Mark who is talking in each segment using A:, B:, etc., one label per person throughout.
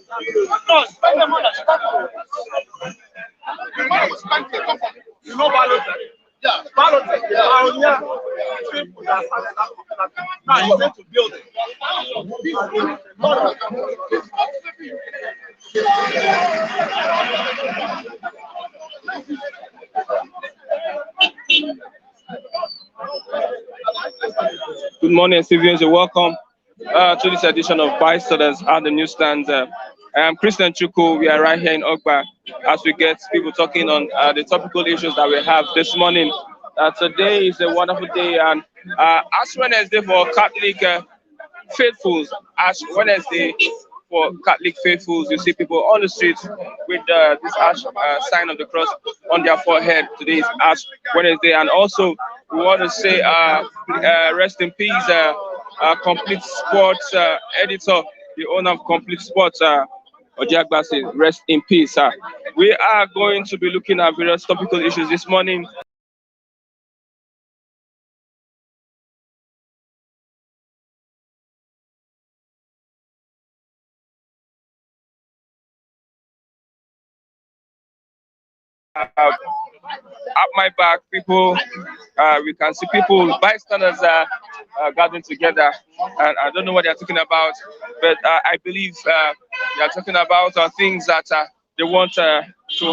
A: No, spend the money. The money was spent to come. You know ballot. Yeah, ballot. Yeah. People that started that computer. Now you need to build it.
B: Good morning, civilians. You're welcome to this edition of Bystanders at the newsstands. I am Christian Chuku. We are right here in Ogba as we get people talking on the topical issues that we have this morning. Today is a wonderful day, and Ash Wednesday for Catholic faithfuls. Ash Wednesday for Catholic faithfuls. You see people on the streets with this ash sign of the cross on their forehead. Today is Ash Wednesday, and also we want to say rest in peace, Complete Sports editor, the owner of Complete Sports, Ojiagbasi. Rest in peace. We are going to be looking at various topical issues this morning. At my back, people, we can see people, bystanders gathering together, and I don't know what they're talking about, but I believe they are talking about things that they want to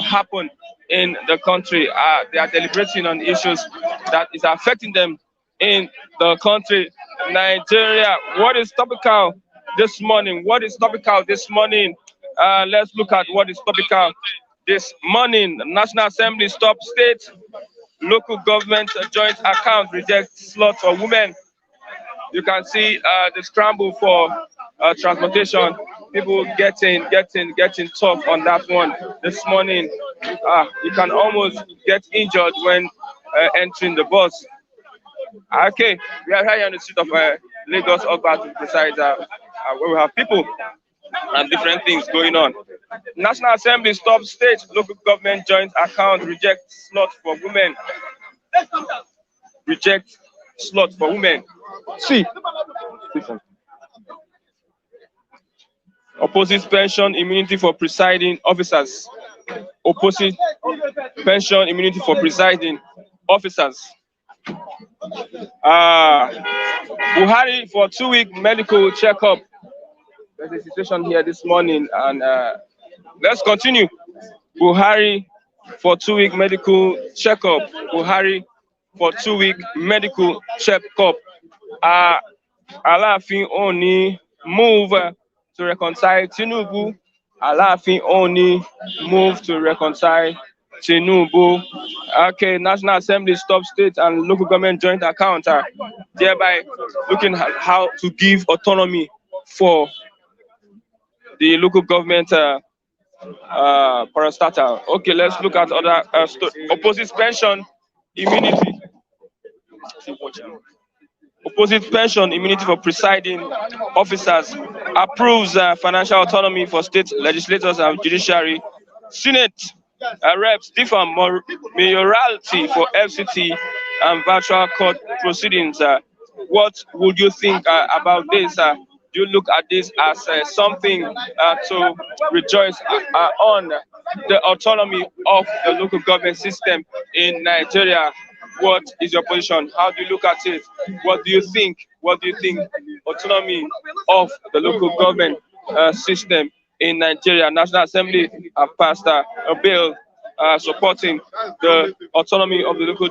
B: happen in the country. They are deliberating on issues that is affecting them in the country. Nigeria, what is topical this morning? What is topical this morning? Let's look at what is topical this morning. The National Assembly stop state local government joint account reject slot for women. You can see the scramble for transportation. People getting tough on that one this morning. You can almost get injured when entering the bus. Okay, we are here on the street of Lagos, Ogba, to precise, where we have people and different things going on. National Assembly stop state local government joint account reject slot for women. Reject slot for women. See. Opposite pension immunity for presiding officers. Opposite pension immunity for presiding officers. Buhari for 2-week medical checkup. There's a situation here this morning, and let's continue. Buhari for 2-week medical checkup. Buhari for 2-week medical checkup. Alaafin Oni move to reconcile Tinubu. Alaafin Oni move to reconcile Tinubu. Okay, National Assembly stop state and local government joint account, thereby looking at how to give autonomy for the local government parastatal. Okay, let's look at other opposite pension immunity. Opposite pension immunity for presiding officers. Approves financial autonomy for state legislators and judiciary. Senate reps differ mayoralty for FCT and virtual court proceedings. What would you think about this? Do you look at this as something to rejoice on the autonomy of the local government system in Nigeria? What is your position? How do you look at it? What do you think? What do you think? Autonomy of the local government system in Nigeria. National Assembly have passed a bill supporting the autonomy of the local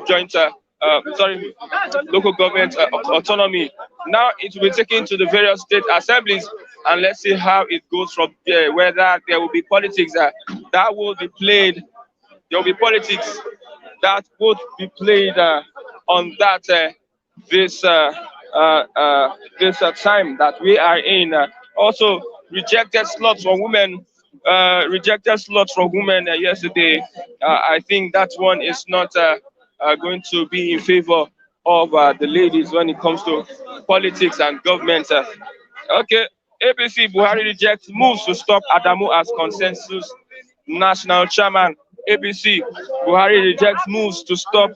B: local government autonomy. Now it will be taken to the various state assemblies, and let's see how it goes from there. Whether there will be politics that will be played, there will be politics that would be played on that this time that we are in. Also, rejected slots for women. Rejected slots for women yesterday. I think that one is not going to be in favor of the ladies when it comes to politics and government. Okay, APC Buhari rejects moves to stop Adamu as consensus national chairman. APC Buhari rejects moves to stop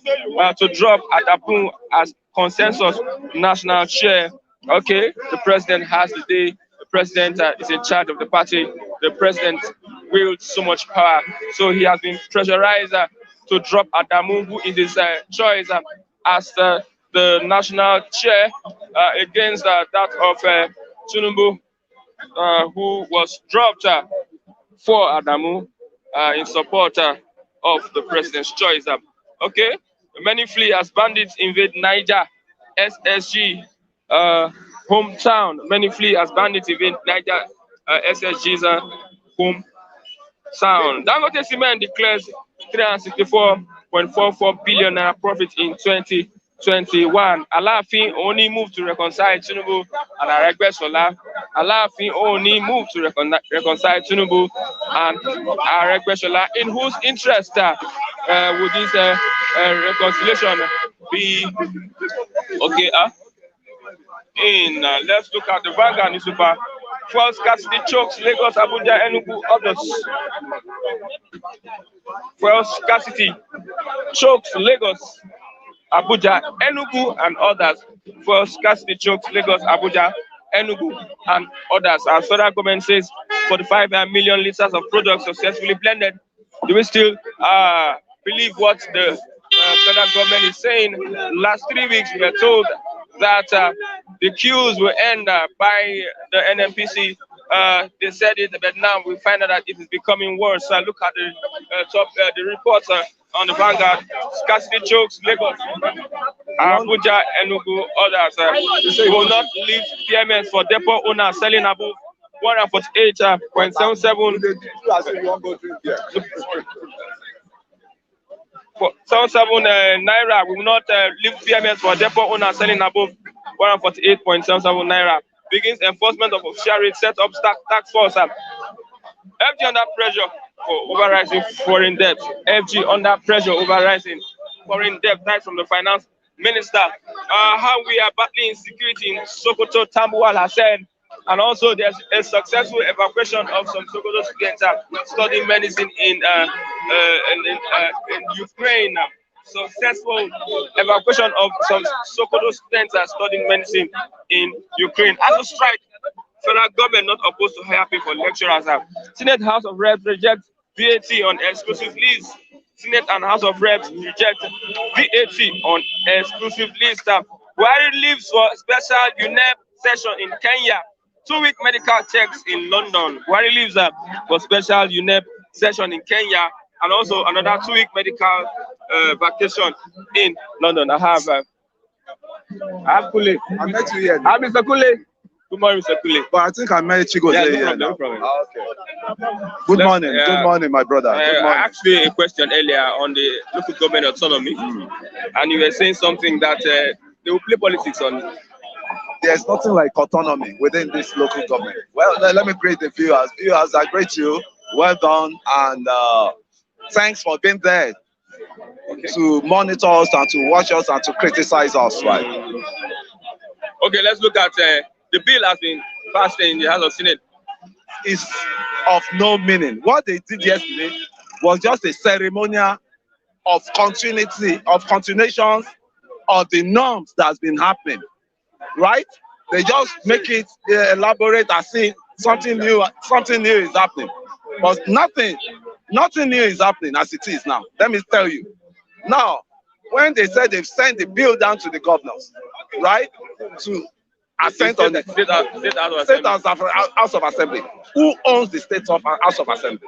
B: to drop Adamu as consensus national chair. Okay, the president has today president is in charge of the party. The president wields so much power. So he has been pressurized to drop Adamu, who is his choice as the national chair against that of Tinubu, who was dropped for Adamu in support of the president's choice. Okay, many flee as bandits invade Niger, SSG hometown. Many flee as bandits invade Niger, SSG's hometown. Dangote Cement declares 364.44 billion naira profit in 2021. Alaafin only moved to reconcile Tinubu and Aregbesola. Alaafin only moved to reconcile Tinubu and Aregbesola. In whose interest would this reconciliation be? Okay, let's look at the Vanguard newspaper. Fuel scarcity chokes Lagos, Abuja, Enugu, others. Fuel scarcity chokes Lagos, Abuja, Enugu, and others. Fuel scarcity chokes Lagos, Abuja, Enugu, and others. As federal government says, 45 million liters of products successfully blended. Do we still believe what the federal government is saying? Last 3 weeks, we were told that the queues will end by the NNPC. They said it, but now we find out that it is becoming worse. Look at the reports on the Vanguard. Scarcity chokes Lagos, Abuja, Enugu, others. We will not leave PMS for depot owners selling above 148.77 naira. We will not leave PMS for depot owners selling above 148.77 naira. Begins enforcement of official rate, set up tax force. FG under pressure for overrising foreign debt. FG under pressure overrising foreign debt. That's from the finance minister. How we are battling insecurity in Sokoto, Tambuwal has said. And also there's a successful evacuation of some Sokoto students studying medicine in Ukraine. Successful evacuation of some Sokoto students studying medicine in Ukraine. As a strike, federal government not opposed to higher pay for lecturers. Senate House of Reps reject VAT on exclusive lease. Senate and House of Reps reject VAT on exclusive lease. Buhari leaves for special UNEP session in Kenya. 2-week medical checks in London. Buhari leaves for special UNEP session in Kenya, and also another 2-week medical vacation in London. I have Kule.
C: I met you here.
B: I'm Mr. Kule. Good morning, Mr. Kule.
C: But I think I met Chigo here.
B: No problem.
C: Okay. Good morning, my brother. Good morning.
B: I asked you a question earlier on the local government autonomy, and you were saying something that they will play politics on.
C: There's nothing like autonomy within this local government. Well, let me greet the viewers. Viewers, I greet you. Well done, and thanks for being there to monitor us and to watch us and to criticize us, right?
B: Okay, let's look at the bill has been passed in the House of Senate.
C: It's of no meaning. What they did yesterday was just a ceremonial of continuation of the norms that's been happening, right? They just make it elaborate as if something new is happening, but nothing new is happening as it is now. Let me tell you. Now, when they said they've sent the bill down to the governors, right, to assent on the State House of Assembly. Who owns the State House of Assembly?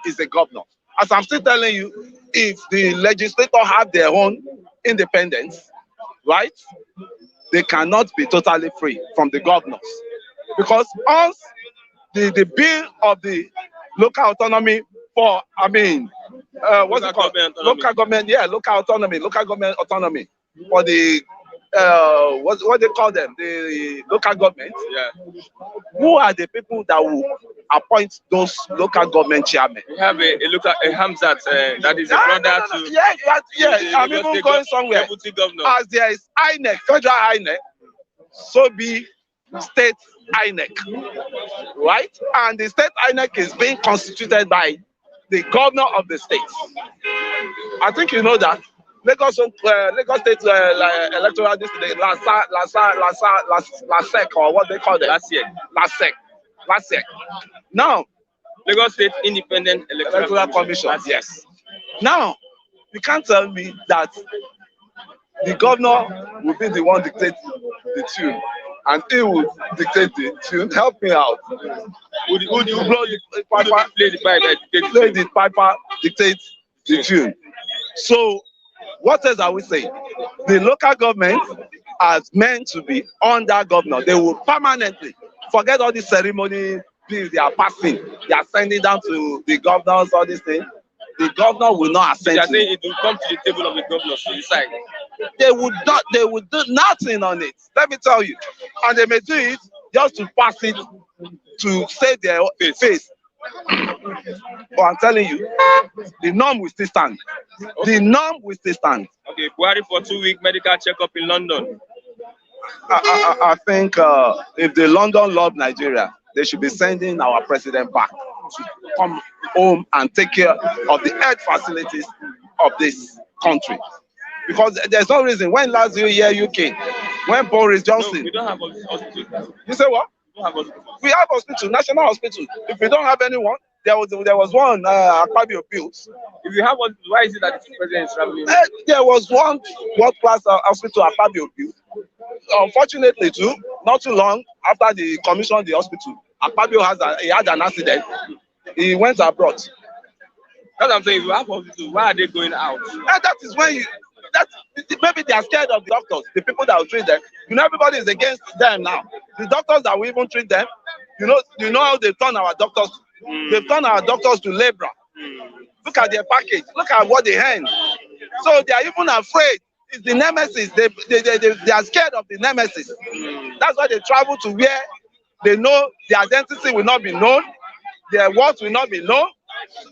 C: Is the governor. As I'm still telling you, if the legislator have their own independence, right, they cannot be totally free from the governors. Because once the bill of the local autonomy for, what's it called? Local government, yeah, local government autonomy for the what they call them, the local government.
B: Yeah.
C: Who are the people that will appoint those local government chairmen?
B: We have a Hamzat that is a brother to.
C: Yeah. I'm even going somewhere. As there is INEC, federal INEC, so be state INEC, right? And the state INEC is being constituted by the governor of the state. I think you know that. Lagos State electoral district, LASEC, or what they call it? LASEC. Now,
B: Lagos State Independent
C: Electoral Commission. Yes. Now, you can't tell me that the governor will be the one dictate the tune, and he will dictate the tune. Help me out. Would you blow the piper? Play the piper, dictate the tune. So, what else are we saying? The local government are meant to be under governor. They will permanently forget all the ceremony bills they are passing. They are sending down to the governors, all these things. The governor will not assent.
B: They are saying it will come to the table of the governors to decide.
C: They would not. They would do nothing on it. Let me tell you, and they may do it just to pass it to save their face. But I'm telling you, the norm will still stand. The norm will still stand.
B: Okay, Buhari for 2-week medical checkup in London.
C: I think if the London love Nigeria, they should be sending our president back to come home and take care of the health facilities of this country. Because there's no reason. When last year you came, when Boris Johnson...
B: No, we don't have hospital.
C: You say what?
B: We don't have hospital. We
C: have hospital, national hospital. If we don't have anyone, there was one Akpabio built.
B: If you have one, why is it that the president is traveling?
C: There was one world-class hospital Akpabio built. Unfortunately, too, not too long after they commissioned the hospital, Akpabio had an accident. He went abroad.
B: That's what I'm saying. If you have hospital, why are they going out?
C: That is when you... maybe they are scared of the doctors, the people that will treat them. You know, everybody is against them now. The doctors that will even treat them, you know how they've turned our doctors. They've turned our doctors to labor. Look at their package. Look at what they hand. So they are even afraid. It's the nemesis. They are scared of the nemesis. That's why they travel to where they know their identity will not be known, their worth will not be known,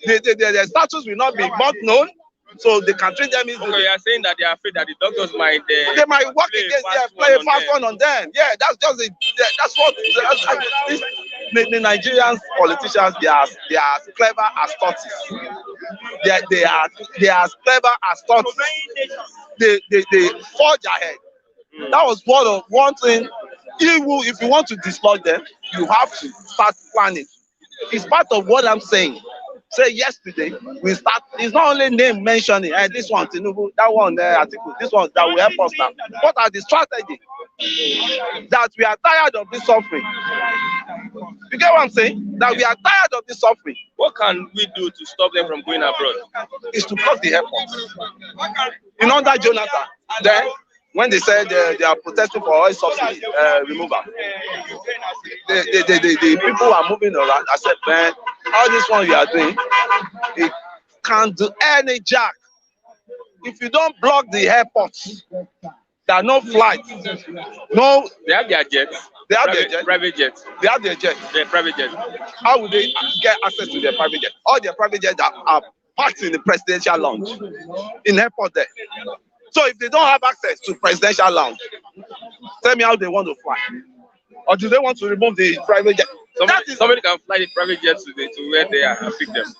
C: their status will not be much known. So they can treat them easily.
B: Okay, you are saying that they are afraid that the doctors might
C: they might work against them, play a fast one on them. Yeah, that's just it. That's what the Nigerian politicians, they are as clever as tortoises. They are as clever as tortoises. They forge ahead. That was one thing. If you want to dislodge them, you have to start planning. It's part of what I'm saying. Say yesterday, we start. It's not only name mentioning. This one, Tinubu, that one, article. This one that will help us now. What are the strategies? That we are tired of this suffering. You get what I'm saying? That we are tired of this suffering.
B: What can we do to stop them from going abroad?
C: Is to block the airports. Under Jonathan, then when they said they are protesting for oil subsidy removal, the people are moving around. I said, man, all this one you are doing, it can't do any jack. If you don't block the airports, there are no flights. No,
B: they have their jets.
C: They have their jets.
B: Private jets.
C: They have their jets.
B: Their private jets.
C: How would they get access to their private jets? All their private jets are parked in the presidential lounge in airport there. So if they don't have access to presidential lounge, tell me how they want to fly. Or do they want to remove the private jet?
B: Somebody can fly the private jets to where they are and pick them.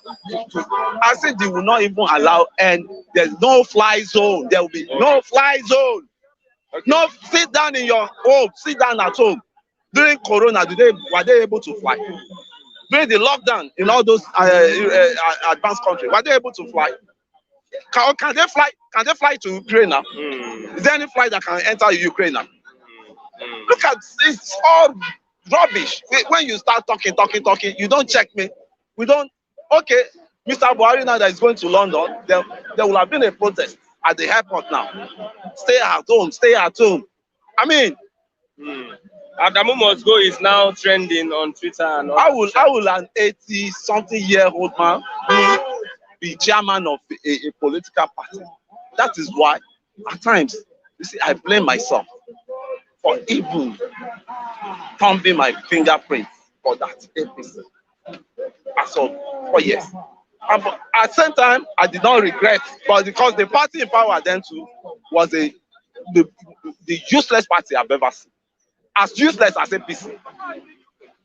C: I said they will not even allow, and there's no fly zone. There will be no fly zone. Okay. No, sit down in your home. Sit down at home. During Corona, were they able to fly? During the lockdown in all those advanced countries, were they able to fly? Can they fly? Can they fly to Ukraine now? Is there any flight that can enter Ukraine now? Look at it's all rubbish. When you start talking, you don't check me. We don't. Okay, Mr. Buhari now that is going to London, there will have been a protest at the airport now. Stay at home. Stay at home. I mean,
B: Adamu Must Go is now trending on Twitter and all.
C: How will an 80-something-year-old man be chairman of a political party? That is why, at times, you see, I blame myself for even thumbing my fingerprint for that APC. As of 4 years. And at the same time, I did not regret, but because the party in power then too was the useless party I've ever seen. As useless as APC.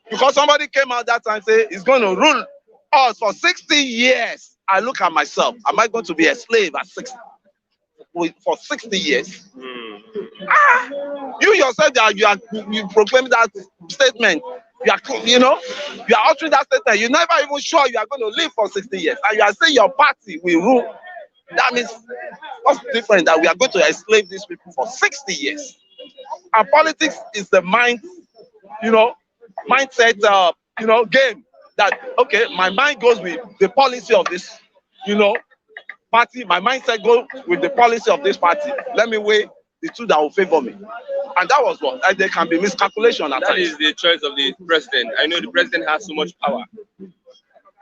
C: Because somebody came out that time and said he's going to rule us for 60 years. I look at myself. Am I going to be a slave at 60? for 60 years. Ah, you yourself that you proclaim that statement. You are uttering that statement. You're never even sure you are going to live for 60 years, and you are saying your party will rule. That means what's different that we are going to enslave these people for 60 years. And politics is the mindset, game that, okay, my mind goes with the policy of this, party. My mindset goes with the policy of this party. Let me weigh the two that will favor me. And that was what. And there can be miscalculation at times.
B: That is the choice of the president. I know the president has so much power.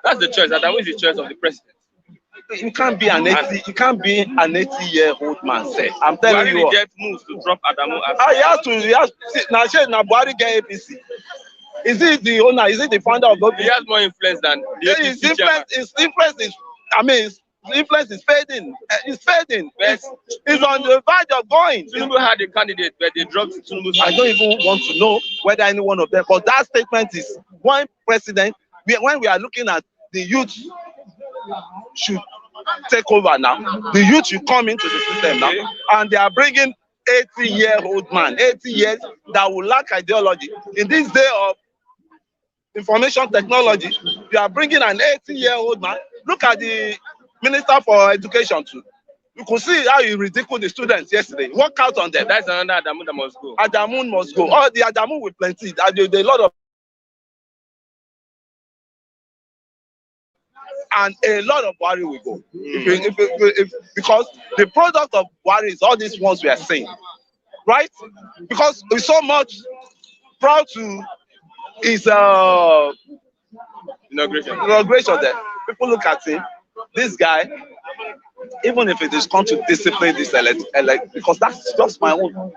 B: That's the choice. That is the choice of the president.
C: You can't be an 80-year-old man, say. I'm telling you.
B: Buhari moves to drop Adamu.
C: He has to. Now Buhari get APC. Is he the owner? Is he the founder of APC?
B: He has more influence than the
C: his influence is fading. It's fading. It's on the verge of going.
B: Tinubu had a candidate, but they dropped Tinubu.
C: I don't even want to know whether any one of them. But that statement is one president. When we are looking at the youth should take over now. The youth should come into the system now, and they are bringing 80-year-old man, 80 years that will lack ideology. In this day of information technology, you are bringing an 80-year-old man. Look at the Minister for Education too. You could see how he ridiculed the students yesterday. Work out on them.
B: That's another Adamu that must go.
C: Adamu must go. All the Adamu with plenty. There's a lot of. And a lot of Buhari will go. Because the product of Buhari is all these ones we are saying. Right? Because we're so much proud to his inauguration there. People look at him. This guy, even if it is come to discipline this because that's just my own.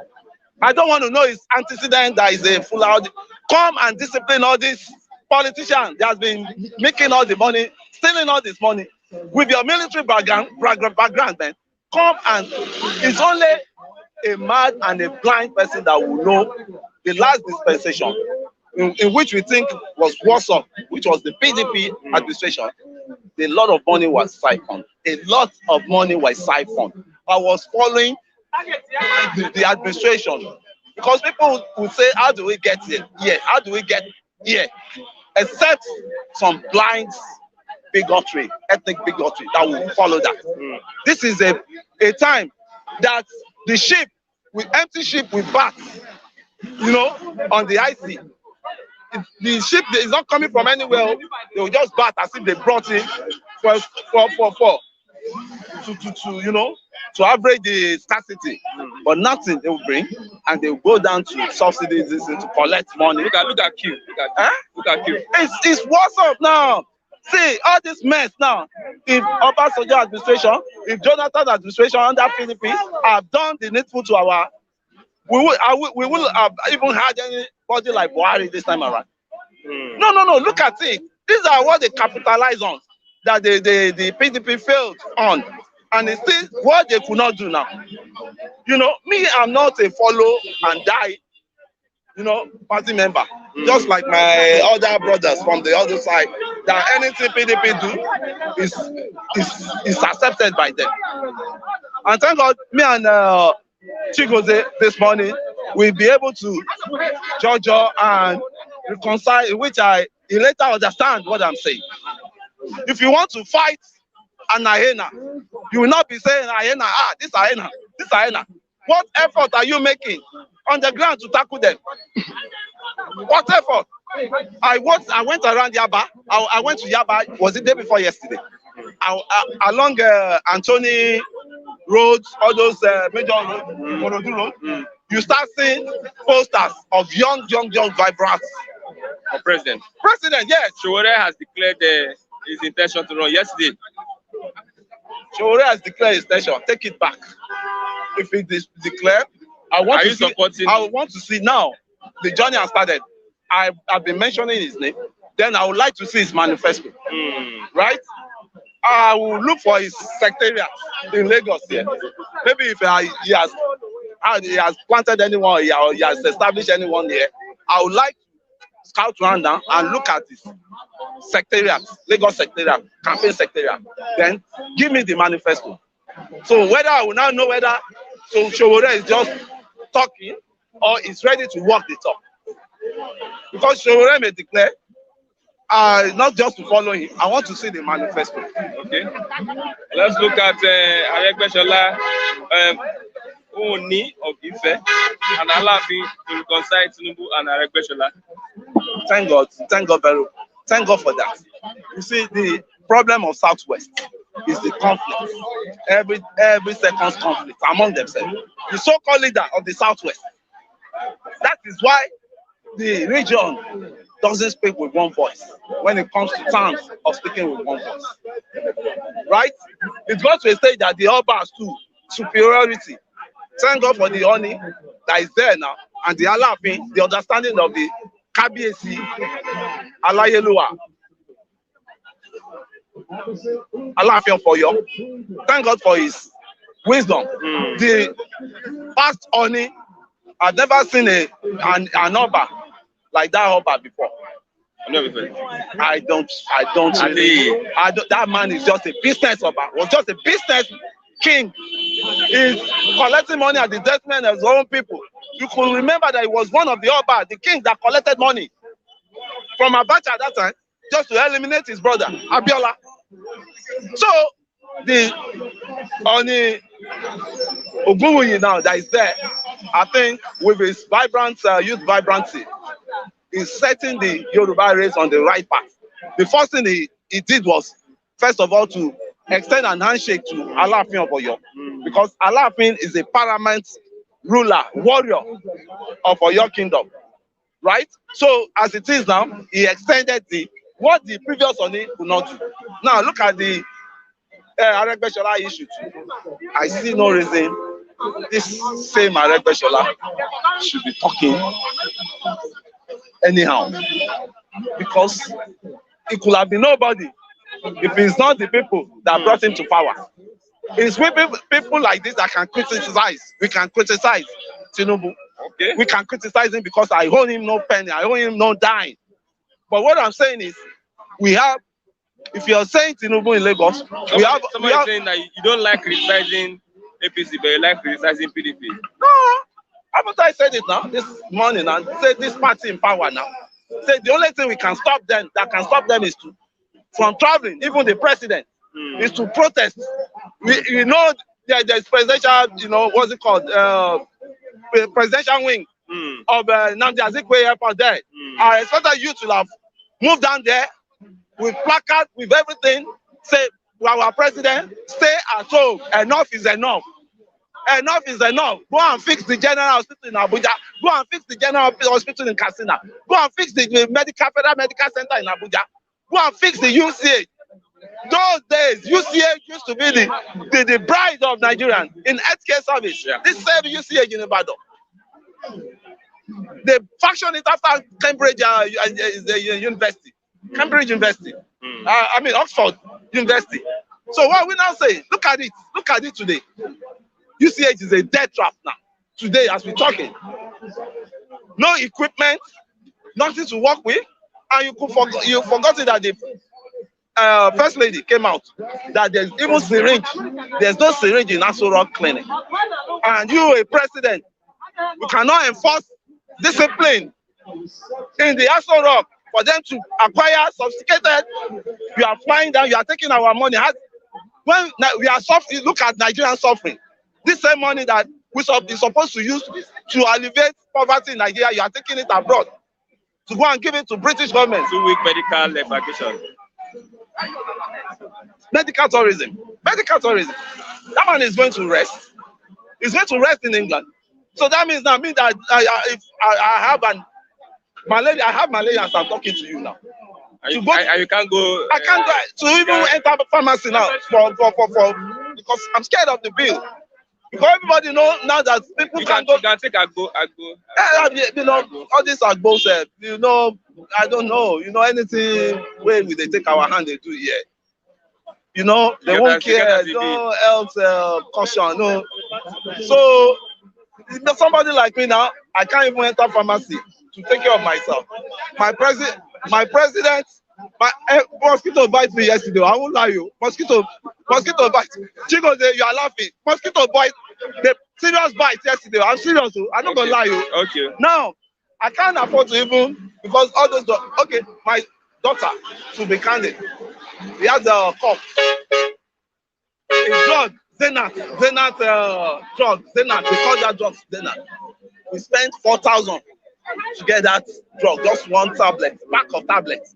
C: I don't want to know his antecedent that is a full out. Come and discipline all these politicians that has been making all the money, stealing all this money with your military background, man. Come and it's only a mad and a blind person that will know the last dispensation in which we think was worse off, which was the PDP administration. A lot of money was siphoned. A lot of money was siphoned. I was following the administration because people would say, how do we get here? Yeah, how do we get here? Except some blind bigotry, ethnic bigotry that will follow that. This is a time that the ship, with empty ship with bats, on the IC. The ship is not coming from anywhere. They will just bat as if they brought in for to average the scarcity, but nothing they will bring, and they will go down to subsidies to collect money.
B: Look at Q. Look at Q.
C: It's what's up now. See all this mess now. If Obasanjo administration, if Jonathan administration under PDP have done the needful to our, we will have even had anybody like Buhari this time around. No. Look at it. These are what they capitalize on that the PDP failed on, and it's still what they could not do now. Me, I'm not a follow and die, party member. Just like my other brothers from the other side, that anything PDP do is accepted by them. And thank God, me and Chigoze this morning will be able to judge and reconcile, which he later understand what I'm saying. If you want to fight an hyena, you will not be saying hyena, this hyena. What effort are you making on the ground to tackle them? What effort? I went around Yaba. I went to Yaba, was the day before yesterday. Along Anthony roads, all those major roads, you start seeing posters of young vibrant
B: president.
C: President, yes.
B: Showore has declared his intention to run yesterday.
C: Showore has declared his intention. Take it back. If it is declared, I want to see now. The journey has started. I've been mentioning his name. Then I would like to see his manifesto. Right? I will look for his secretariat in Lagos here. Maybe if he has planted anyone here or he has established anyone here, I would like to scout around now and look at his secretariat, Lagos secretariat, campaign secretariat. Then give me the manifesto. So whether I will now know whether Showore is just talking or is ready to walk the talk. Because Showore may declare, not just to follow him, I want to see the manifesto.
B: Okay. Let's look at Aregbesola, Ooni of Ife, and Alaafin to reconcile Tinubu and Aregbesola.
C: Thank God for that. You see, the problem of Southwest is the conflict. Every second's conflict among themselves. The so-called leader of the Southwest. That is why the region doesn't speak with one voice when it comes to terms of speaking with one voice. Right? It got to a stage that the Obas too, superiority. Thank God for the Oni that is there now, and the Alaafin, the understanding of the Kabiyesi, Alayeluwa, Alaafin of Oyo. Thank God for his wisdom. The past Oni, I've never seen an Oba like that Oba before. I don't. That man is just a business Oba. Was just a business king. He's collecting money at the detriment of his own people. You could remember that he was one of the Oba, the king that collected money from Abacha at that time, just to eliminate his brother Abiola. So the Oni Ogunwuyi now that is there, I think with his vibrant youth vibrancy, is setting the Yoruba race on the right path. The first thing he did was, first of all, to extend an handshake to Alaafin of Oyo, because Alaafin is a paramount ruler, warrior of Oyo kingdom, right? So as it is now, he extended what the previous Oni could not do. Now look at the Aregbesola issue too. I see no reason this same Aregbesola should be talking anyhow, because it could have been nobody if it's not the people that brought him to power. It's people like this that can criticize. We can criticize Tinubu.
B: Okay.
C: We can criticize him because I owe him no penny, I owe him no dime. But what I'm saying is, we have, if you're saying Tinubu in Lagos, we have
B: saying that you don't like criticizing APC, but you like criticizing PDP.
C: No, haven't I said it now this morning and said this party in power now? Say the only thing that can stop them is from traveling, even the president, is to protest. We know there's presidential, what's it called? Presidential wing of Nnamdi Azikiwe airport there. I expect that you to have moved down there with placards, with everything, say, our president, stay at home. Enough is enough. Enough is enough. Go and fix the general hospital in Abuja. Go and fix the general hospital in Katsina. Go and fix the federal medical center in Abuja. Go and fix the UCH. Those days, UCH used to be the bride of Nigerians in healthcare service. Yeah. This same UCH in Ibadan. They fashioned it after Cambridge University. Cambridge University. Oxford University. So what we now say, look at it today. UCH is a death trap now. Today, as we're talking. No equipment, nothing to work with, and you forgot that the First Lady came out that there's even syringe. There's no syringe in Aso Rock Clinic. And you, a president, you cannot enforce discipline in the Aso Rock for them to acquire sophisticated. You are flying down, you are taking our money. When we are suffering, look at Nigerian suffering. This same money that we are supposed to use to alleviate poverty in Nigeria, you are taking it abroad to go and give it to British government.
B: 2 week medical evacuation.
C: Medical tourism. That man is going to rest. He's going to rest in England. So that means that if I have malaria as I'm talking to you now.
B: And you can't go.
C: I can't go to even enter the pharmacy now because I'm scared of the bill. Because everybody know now that people
B: you can take agbo.
C: All these agbo said, I don't know, anything where they take our hand, they do here. They won't care, no health caution, no. So, somebody like me now, I can't even enter pharmacy to take care of myself. My president My mosquito bite me yesterday. I won't lie you. Mosquito bite. Chico say you are laughing. Mosquito bite. The serious bite yesterday. I'm serious. I'm not gonna lie you.
B: Okay.
C: Now I can't afford to even because all those. Okay, my daughter, to be candid, he has a cough. A drug, Zenat drug, Zenat. We call that drug Zenat. We spent 4,000 to get that drug, just one tablet, pack of tablets.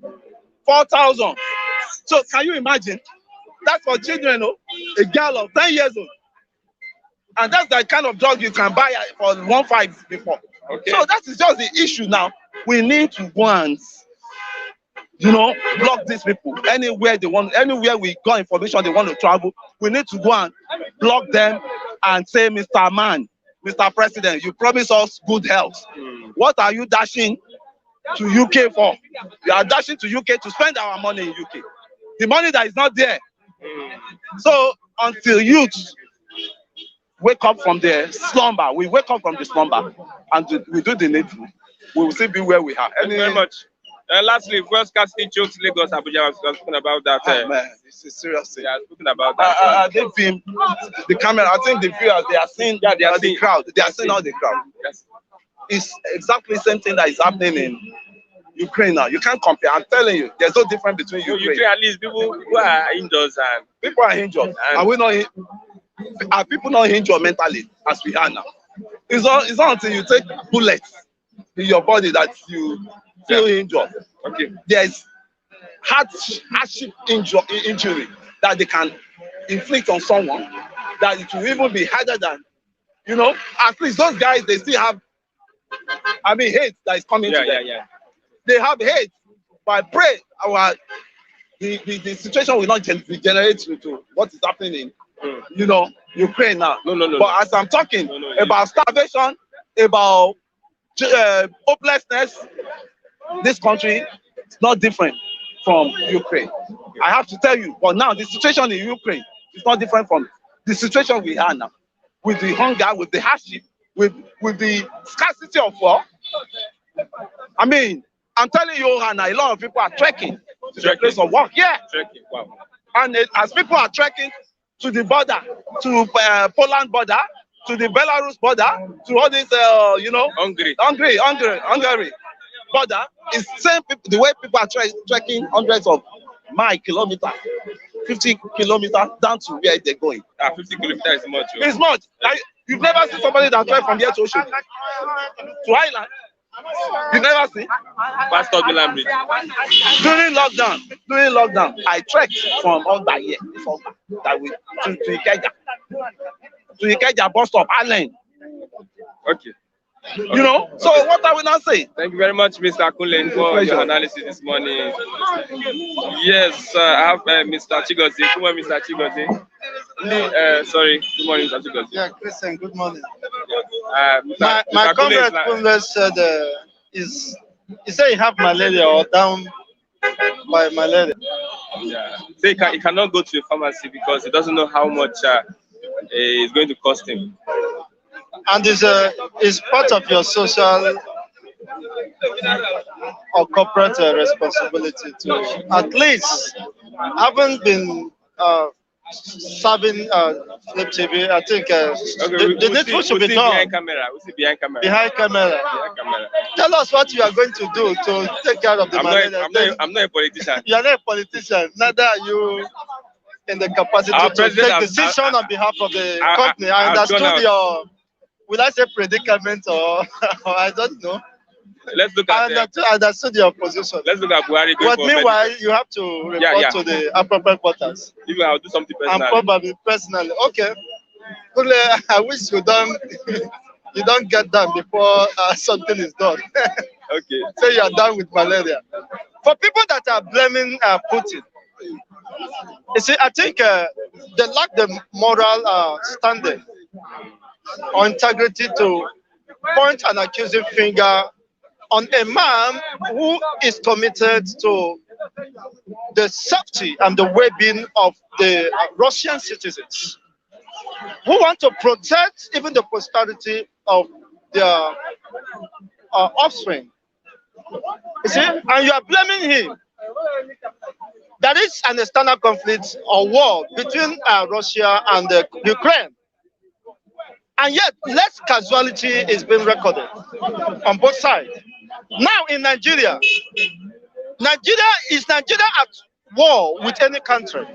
C: 4,000. So can you imagine? That's for children, oh, a girl of 10 years old. And that's the kind of drug you can buy for 1.5 before.
B: Okay.
C: So that is just the issue now. We need to go and, block these people. Anywhere we got information they want to travel, we need to go and block them and say, Mr. Man, Mr. President, you promised us good health. What are you dashing to UK for? You are dashing to UK to spend our money in UK. The money that is not there. So until youth wake up from their slumber, we wake up from the slumber and we do the needful, we will still be where we are.
B: Thank you very much. Lastly, fuel scarcity chokes Lagos, Abuja. I was talking about that.
C: Man, this is serious thing.
B: Yeah, I was talking about that.
C: They film the camera. I think the viewers, they are seeing the crowd. They are seeing all the crowd.
B: Yes.
C: It's exactly the same thing that is happening in Ukraine now. You can't compare. I'm telling you, there's no difference between Ukraine.
B: Ukraine, at least people who are injured and
C: people are injured. Are we not? Are people not injured mentally as we are now? It's not until you take bullets in your body that you feel injured.
B: Okay.
C: There's hardship injury that they can inflict on someone that it will even be harder than, at least those guys, they still have, hate that is coming to them.
B: Yeah.
C: They have hate, but I pray the situation will not degenerate to what is happening in, Ukraine now.
B: No.
C: But as I'm talking about starvation, about hopelessness, this country is not different from Ukraine. I have to tell you, but now the situation in Ukraine is not different from the situation we are now. With the hunger, with the hardship, with the scarcity of work. I'm telling you, Hannah, a lot of people are trekking to the place of work. Yeah.
B: Trekking. Wow.
C: And as people are trekking to the border, to Poland border, to the Belarus border, to all this, Hungary border, is same people, the way people are trekking hundreds of kilometers, 50 kilometers down to where they're going.
B: 50 kilometers is much.
C: It's much. You've never seen somebody that trek from here to Ocean, to Highland. You never see?
B: Pastor Bilam Bridge.
C: During lockdown, I trekked from Ogba here, to Ikeja. To Ikeja bus stop, Allen.
B: Okay.
C: So what are we not saying?
B: Thank you very much, Mr. Kunle, for your analysis this morning. Yes, I have Mr. Chigozie. Good morning, Mr. Chigozie. Good morning, Mr. Chigozie.
D: Yeah, Christian, good morning.
B: My
D: comrade Kunle said he said he have malaria or down by malaria.
B: Yeah. So he cannot go to a pharmacy because he doesn't know how much it's going to cost him.
D: And is part of your social or corporate responsibility to at least haven't been serving Flip TV. I think the needful should be done
B: behind camera. We see behind camera.
D: Behind camera. Tell us what you are going to do to take care of the malaria.
B: I'm not a politician.
D: You are not a politician. Neither are you in the capacity to take decision on behalf of the company. I understood your, will I say predicament or I don't know.
B: Let's look at
D: I understood your position.
B: Let's look at Buhari.
D: But meanwhile, you have to report to the appropriate quarters.
B: Even I'll do something personally.
D: And probably personally. Okay. I wish you don't get done before something is done.
B: Okay.
D: So you are done with malaria. For people that are blaming Putin, you see, I think they lack the moral standing or integrity to point an accusing finger on a man who is committed to the safety and the well-being of the Russian citizens, who want to protect even the prosperity of their offspring. You see, and you are blaming him There is an external conflict or war between Russia and Ukraine. And yet, less casualty is being recorded on both sides. Now in Nigeria, is Nigeria at war with any country?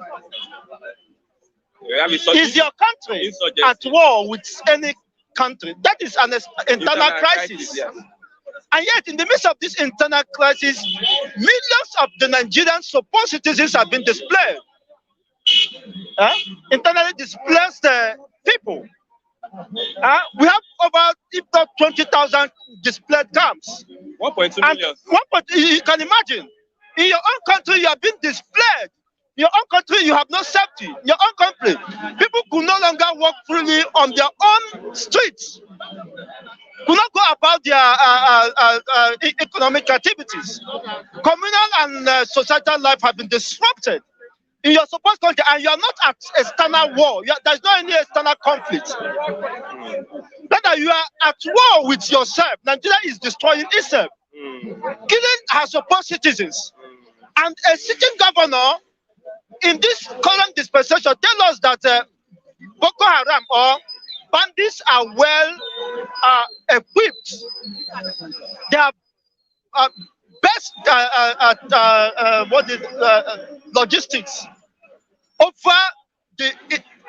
D: Is your country at war with any country? That is an internal crisis.
B: Yes.
D: And yet, in the midst of this internal crisis, millions of the Nigerian supposed citizens have been displaced. Internally displaced people. We have over, if not 20,000 displaced camps.
B: 1.2 million.
D: You can imagine, in your own country, you have been displaced. In your own country, you have no safety. In your own country, people could no longer walk freely on their own streets. Could not go about their economic activities. Communal and societal life have been disrupted in your supposed country, and you are not at external war. There's not any external conflict. Rather, you are at war with yourself. Nigeria is destroying itself, killing her supposed citizens. And a sitting governor in this current dispensation tell us that Boko Haram or bandits are well equipped. They are best logistics over the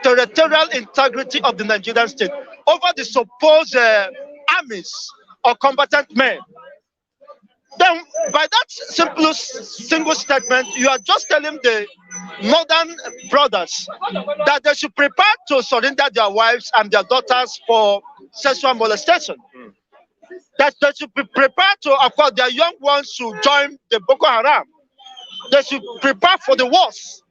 D: territorial integrity of the Nigerian state, over the supposed armies or combatant men. Then, by that single statement, you are just telling the northern brothers that they should prepare to surrender their wives and their daughters for sexual molestation. That they should be prepared to, of course, their young ones to join the Boko Haram. They should prepare for the wars.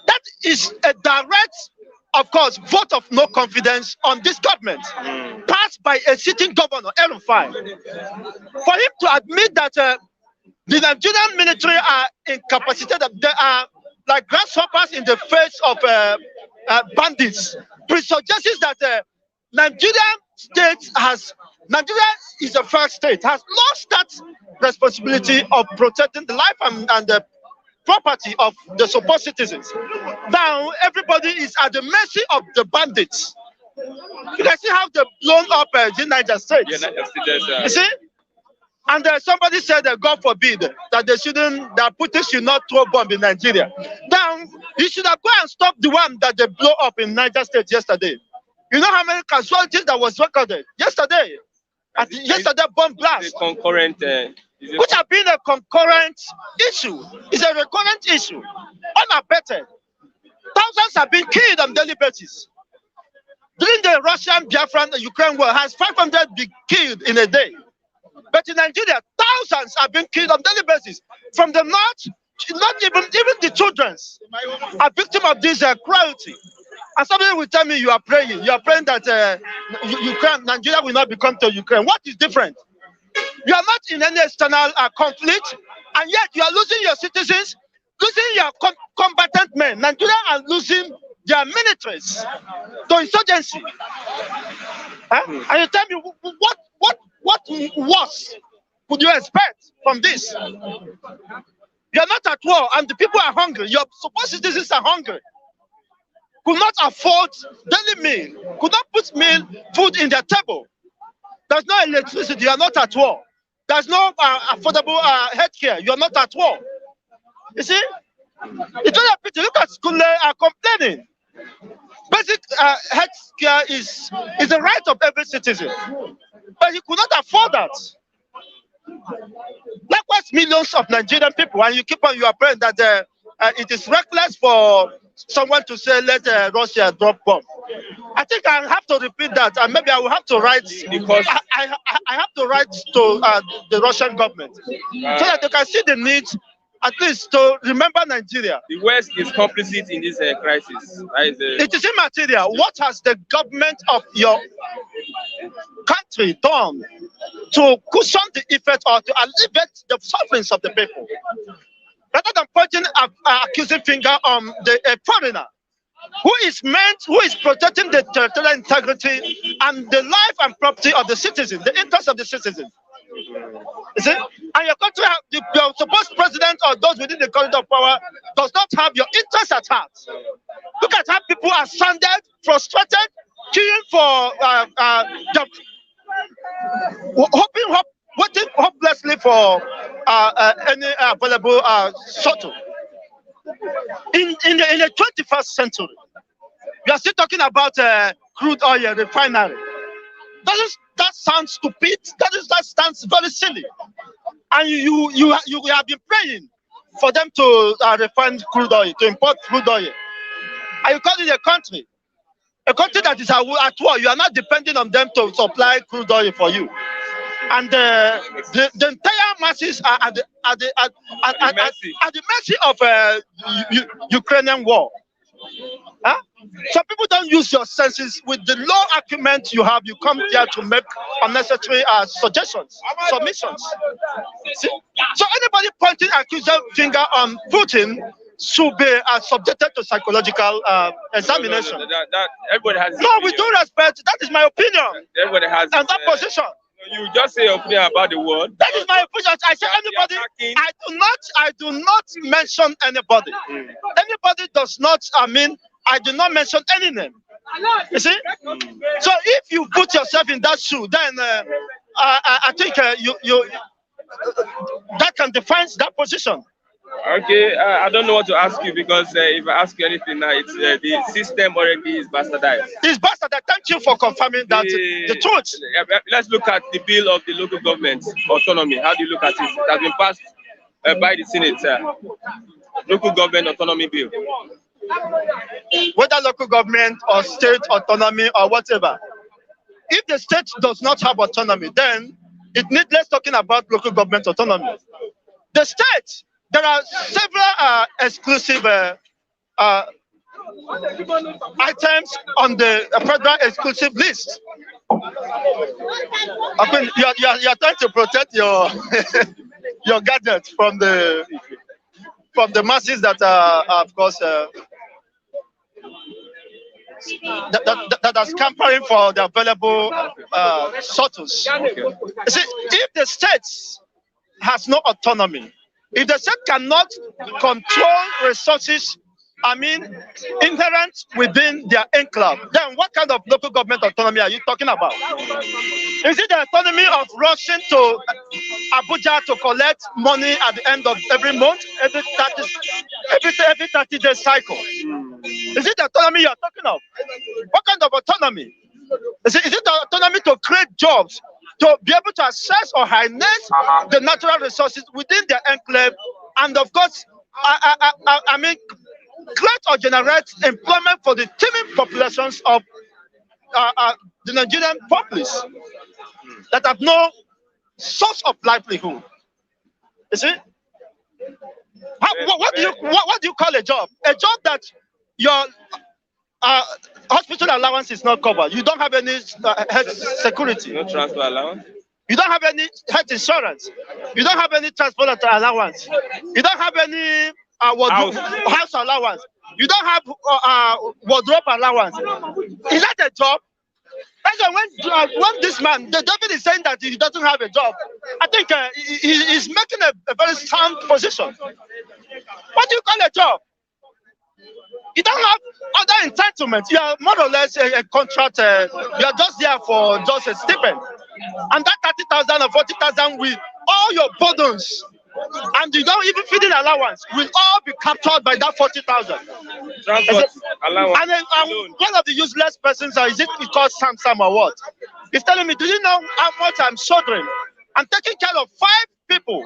D: That is a direct, of course, vote of no confidence on this government, passed by a sitting governor, El-Rufai. For him to admit that the Nigerian military are incapacitated, they are like grasshoppers in the face of bandits, presuggests that Nigeria is a first state, has lost that responsibility of protecting the life and the property of the supposed citizens. Now everybody is at the mercy of the bandits. You can see how they've blown up the Niger State.
B: Yeah, Niger State,
D: you see? And somebody said that God forbid that that Putin should not throw bomb in Nigeria. Now you should have gone and stopped the one that they blew up in Niger State yesterday. You know how many casualties that was recorded yesterday? Yesterday bomb blast.
B: Concurrent.
D: Which have been a concurrent issue. It's a recurrent issue. Unabated. Thousands have been killed on daily basis. During the Russian, Biafran, and Ukraine war, has 500 been killed in a day. But in Nigeria, thousands have been killed on daily basis. From the north, not even the children are victims of this cruelty. And somebody will tell me you are praying that Nigeria will not become to Ukraine. What is different? You are not in any external conflict, and yet you are losing your citizens, losing your combatant men. Nigeria are losing their militaries to insurgency. And you tell me what worse would you expect from this? You are not at war, and the people are hungry. Your supposed citizens are hungry. Could not afford daily meal, could not put food in their table. There's no electricity, you are not at war. There's no affordable health care, you are not at war. You see? It's very pity. Look at school complaining. Basic health care is the right of every citizen. But he could not afford that. Likewise, millions of Nigerian people, and you keep on your brain that it is reckless for someone to say, let Russia drop bomb. I think I have to repeat that, and maybe I will have to write, because I have to write to the Russian government so that they can see the need, at least, to remember Nigeria.
B: The West is complicit in this crisis.
D: It is immaterial. What has the government of your country done to cushion the effect or to alleviate the sufferings of the people? Rather than pointing accusing finger on the foreigner who is protecting the territorial integrity and the life and property of the citizen, the interest of the citizen. You see? And your country, your supposed president or those within the corridor of power does not have your interests at heart. Look at how people are stranded, frustrated, queuing for waiting hopelessly for any available shuttle. In the 21st century, we are still talking about crude oil refinery. Doesn't that sound stupid? That sounds very silly. And you have been praying for them to refine crude oil, to import crude oil. And you call it a country that is at war. You are not depending on them to supply crude oil for you. And the entire masses are at the mercy of Ukrainian war. Huh? Some people don't use your senses. With the low argument you have, you come here to make unnecessary suggestions, submissions. See? So anybody pointing accusing finger on Putin should be subjected to psychological examination.
B: That everybody has.
D: No, with due respect, that is my opinion.
B: Everybody has.
D: And that position.
B: You just say your opinion about the world.
D: That is my opinion. I say anybody. I do not mention anybody. Anybody does not. I do not mention any name. You see. So if you put yourself in that shoe, then I think you that can define that position.
B: Okay, I don't know what to ask you because if I ask you anything now, it's the system already is bastardized.
D: It's bastardized. Thank you for confirming that the truth.
B: Let's look at the bill of the local government autonomy. How do you look at it? It has been passed by the Senate. Local government autonomy bill.
D: Whether local government or state autonomy or whatever, if the state does not have autonomy, then it needless talking about local government autonomy. The state. There are several exclusive items on the federal exclusive list. I mean, you're trying to protect your your gadgets from the masses that are, of course, that are scampering for the available shuttles. See, if the state has no autonomy, if the state cannot control resources, inherent within their enclave, then what kind of local government autonomy are you talking about? Is it the autonomy of rushing to Abuja to collect money at the end of every month, every 30-day cycle? Is it the autonomy you are talking of? What kind of autonomy? Is it the autonomy to create jobs, to be able to access or harness the natural resources within their enclave, and of course, create or generate employment for the teeming populations of the Nigerian populace that have no source of livelihood? You see, what do you call a job? A job that your hospital allowance is not covered. You don't have any health security.
B: No transfer allowance.
D: You don't have any health insurance. You don't have any transport allowance. You don't have any house allowance. You don't have wardrobe allowance. Is that a job? That's why when this man, the David is saying that he doesn't have a job, I think he's making a very sound position. What do you call a job? You don't have other entitlements. You are more or less a contract. You are just there for just a stipend. And that 30,000 or 40,000 with all your burdens, and you don't even feeding allowance, will all be captured by that 40,000.
B: Transport allowance.
D: And then one of the useless persons, is it because Sam or what? He's telling me, do you know how much I'm shouldering? I'm taking care of 5 people.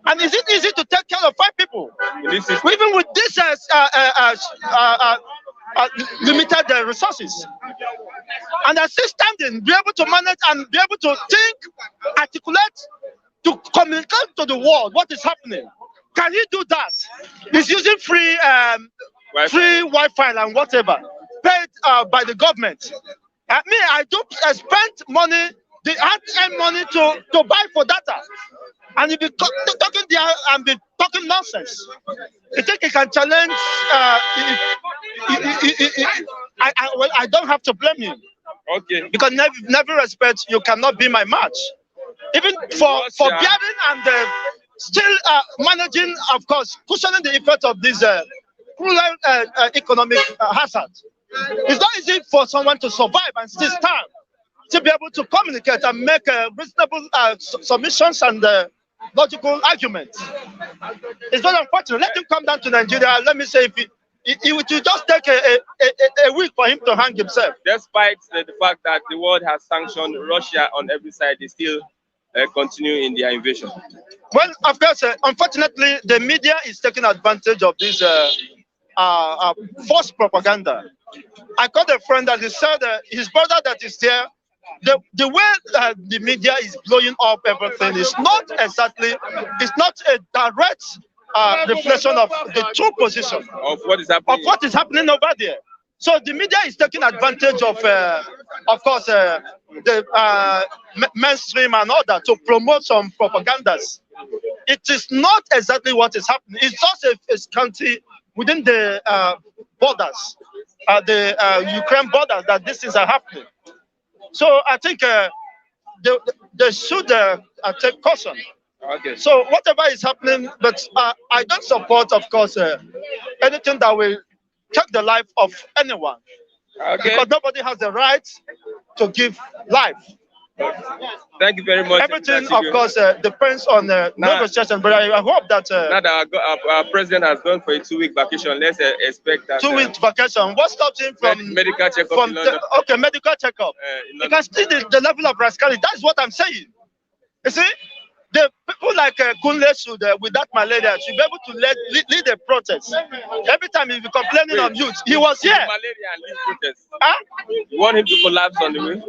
D: And is it easy to take care of 5 people? Even with this limited resources. And they're still standing, be able to manage and be able to think, articulate, to communicate to the world what is happening. Can he do that? He's using free Wi-Fi and whatever, paid by the government. I do spend money, the hard-earned money to buy for data. And you be talking there and be talking nonsense. You think he can challenge? I don't have to blame him.
B: Okay.
D: Because never respect, you cannot be my match. even for bearing and still managing, of course, cushioning the effect of this cruel economic hazard. It's not easy for someone to survive and still stand, to be able to communicate and make reasonable submissions and logical arguments. It's very unfortunate. Let him come down to Nigeria. Let me say, if it would just take a week for him to hang himself.
B: Despite the fact that the world has sanctioned Russia on every side, they still continue in their invasion.
D: Well, of course, unfortunately, the media is taking advantage of this false propaganda. I got a friend that he said his brother that is there, the way the media is blowing up everything is not exactly, it's not a direct reflection of the true position
B: of what is happening
D: over there. So the media is taking advantage of course, the mainstream and all that to promote some propagandas. It is not exactly what is happening. It's just a country within the borders, the Ukraine borders, that these things are happening. So I think they should take caution.
B: Okay.
D: So whatever is happening, but I don't support, of course, anything that will take the life of anyone.
B: Okay.
D: Because nobody has the right to give life.
B: Thank you very much.
D: Everything, of course, depends on negotiation. But I hope that
B: now that our president has gone for a 2-week vacation, let's expect that
D: 2-week vacation. What stops him from
B: medical checkup?
D: Okay, medical checkup. You can see the level of rascality. That's what I'm saying. You see, the people like Kunle should, with that malaria, should be able to lead a protest. Every time he'll be complaining on youth. He was here.
B: Malaria and lead protest. Huh? You want him to collapse on the way?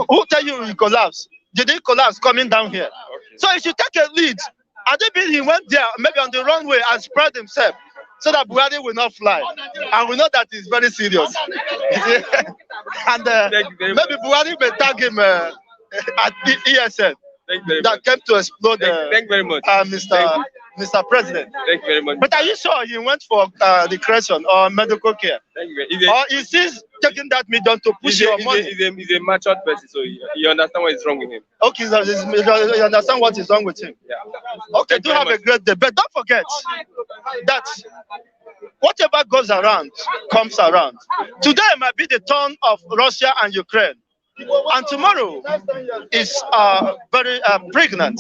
D: Who tell you he collapsed? Did he collapse coming down here? Okay. So he should take a lead. I think he went there, maybe on the runway, and spread himself so that Buhari will not fly. And we know that he's very serious. And maybe Buhari may tag him at ESN that came to explode.
B: Thank you very much.
D: Mr. President.
B: Thank you very much.
D: But are you sure he went for recreation or medical care?
B: Thank you.
D: Or is he taking that million to push your money?
B: He's a matured person, so you understand what is wrong with him.
D: Okay, you understand what is wrong with him.
B: Yeah.
D: Okay, do have a great day. But don't forget that whatever goes around comes around. Today might be the turn of Russia and Ukraine. And tomorrow is very pregnant.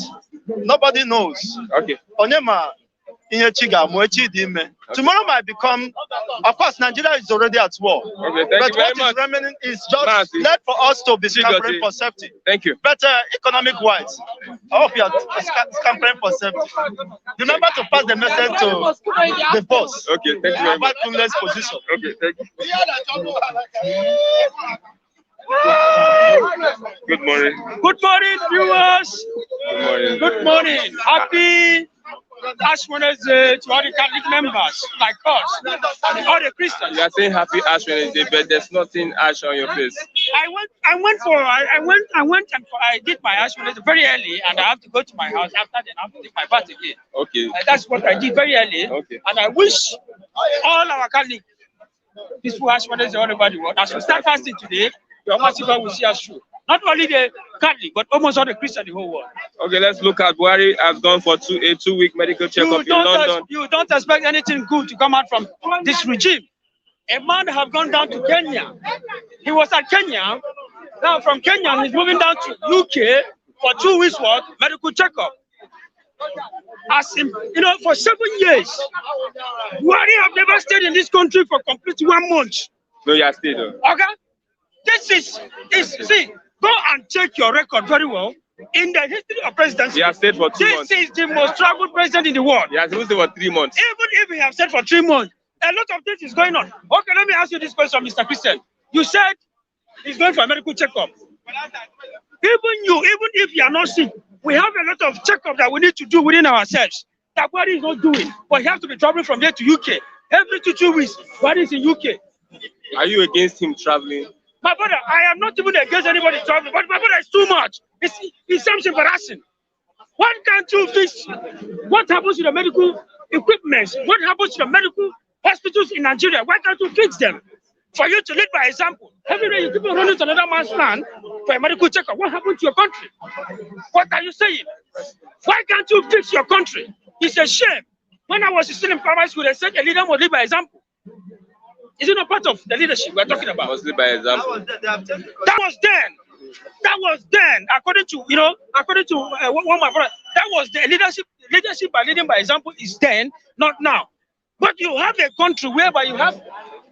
D: Nobody knows.
B: Okay.
D: Tomorrow might become, of course, Nigeria is already at war.
B: Okay,
D: but what is remaining is just left for us to be scampering for safety.
B: Thank you.
D: But economic-wise, I hope you are scampering for safety. Remember to pass the message to the boss.
B: Okay, thank you very much.
D: About Kunle's position.
B: Okay, thank you. Good morning.
E: Good morning, viewers.
B: Good morning.
E: Good morning. Happy Ash Wednesday to all the Catholic members like us and all the Christians.
B: You are saying happy Ash Wednesday, but there's nothing ash on your face.
E: I did my Ash Wednesday very early, and I have to go to my house after then I have to take my bath again.
B: Okay.
E: That's what I did very early.
B: Okay.
E: And I wish all our Catholic peaceful Ash Wednesday all over the world. As we start fasting today, the Almighty God will see us through. Not only the Catholic, but almost all the Christians in the whole world.
B: Okay, let's look at Buhari has gone for a 2-week medical checkup in London.
E: You don't expect anything good to come out from this regime. A man have gone down to Kenya. He was at Kenya. Now from Kenya, he's moving down to UK for 2 weeks worth medical checkup. As in, for 7 years, Buhari have never stayed in this country for complete 1 month.
B: No, you are stayed though.
E: Okay? See, go and check your record very well. In the history of presidency,
B: he has stayed for 2 months.
E: This is the most traveled president in the world.
B: He has stayed for 3 months.
E: Even if he has stayed for 3 months, a lot of things is going on. Okay, let me ask you this question, Mr. Christian. You said he's going for a medical checkup. Even if you are not sick, we have a lot of checkup that we need to do within ourselves. That Buhari is not doing. But he has to be traveling from there to UK. Every 2 weeks, Buhari is in UK.
B: Are you against him traveling?
E: My brother, I am not even against anybody traveling, but my brother is too much. It seems embarrassing. Why can't you fix what happens to the medical equipment? What happens to the medical hospitals in Nigeria? Why can't you fix them? For you to lead by example. Every day you keep on running to another man's land for a medical checkup. What happened to your country? What are you saying? Why can't you fix your country? It's a shame. When I was still in primary school, they said a leader must lead by example. Is it not part of the leadership we're talking about?
B: Must lead by example.
E: That was then. That was then, according to one my brother. That was the leadership. Leadership by leading by example is then, not now. But you have a country whereby you have,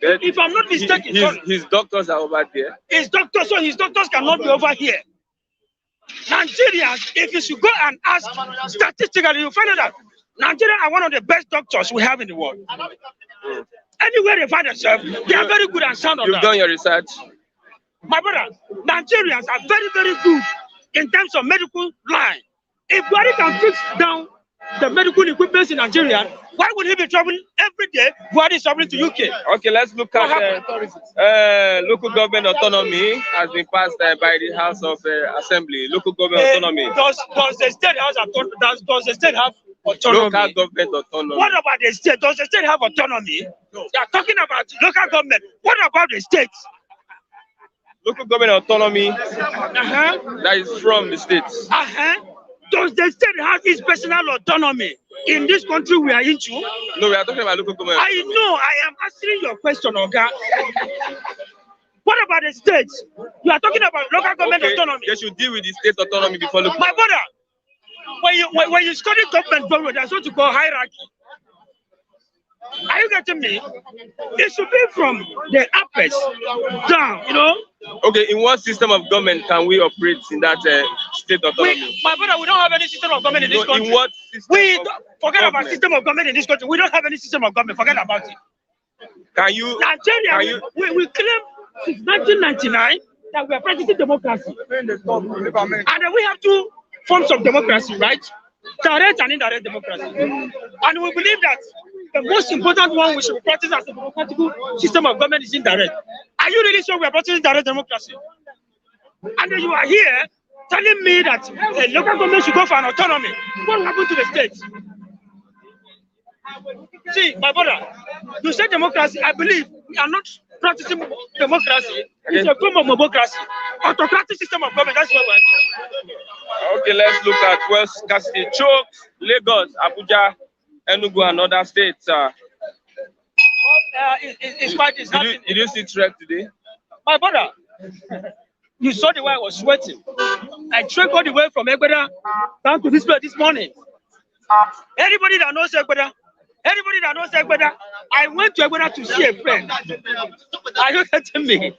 E: if I'm not mistaken,
B: his doctors are over there.
E: His doctors, so his doctors cannot be over here. Nigerians, if you should go and ask statistically, you find out that Nigerians are one of the best doctors we have in the world. Anywhere they find themselves, they are very good and sound on that.
B: You've done your research.
E: My brother, Nigerians are very, very good in terms of medical line. If Buhari can fix down the medical equipment in Nigeria, why would he be traveling every day? Buhari is traveling to UK.
B: Okay, let's look at local government autonomy has been passed by the House of Assembly. Local government autonomy.
E: Does the state have autonomy? Does the state have autonomy?
B: Local government autonomy.
E: What about the state? Does the state have autonomy? No. They are talking about local government. What about the states?
B: Local government autonomy that is from the states.
E: Does the state have its personal autonomy in this country we are into?
B: No, we are talking about local government.
E: I know, I am answering your question, Oga. What about the states? You are talking about local government autonomy.
B: They should deal with the state autonomy before local.
E: My brother, when you study government, there's what you call hierarchy. Are you getting me? It should be from the uppers down, you know.
B: Okay, in what system of government can we operate in that state autonomy?
E: My brother, we don't have any system of government in this country.
B: In what system
E: forget about system of government in this country. We don't have any system of government. Forget about it.
B: Can you?
E: Nigeria, we claim since 1999 that we are practicing democracy, and then we have two forms of democracy, right? Direct and indirect democracy. And we believe that the most important one we should be practicing as a democratic system of government is indirect. Are you really sure we are practicing direct democracy? And then you are here telling me that a local government should go for an autonomy. What happened to the states? See, my brother, you say democracy. I believe we are not practicing democracy. It's a form of democracy. Autocratic system of government. That's what we're.
B: Okay, let's look at West scarcity. Choke, Lagos, Abuja, Enugu, and other states.
E: It's quite happening.
B: Did you see trek today?
E: My brother, you saw the way I was sweating. I trekked all the way from Egbeda down to this place this morning. Anybody that knows Egbeda, I went to Egbeda to see a friend. Are you getting me?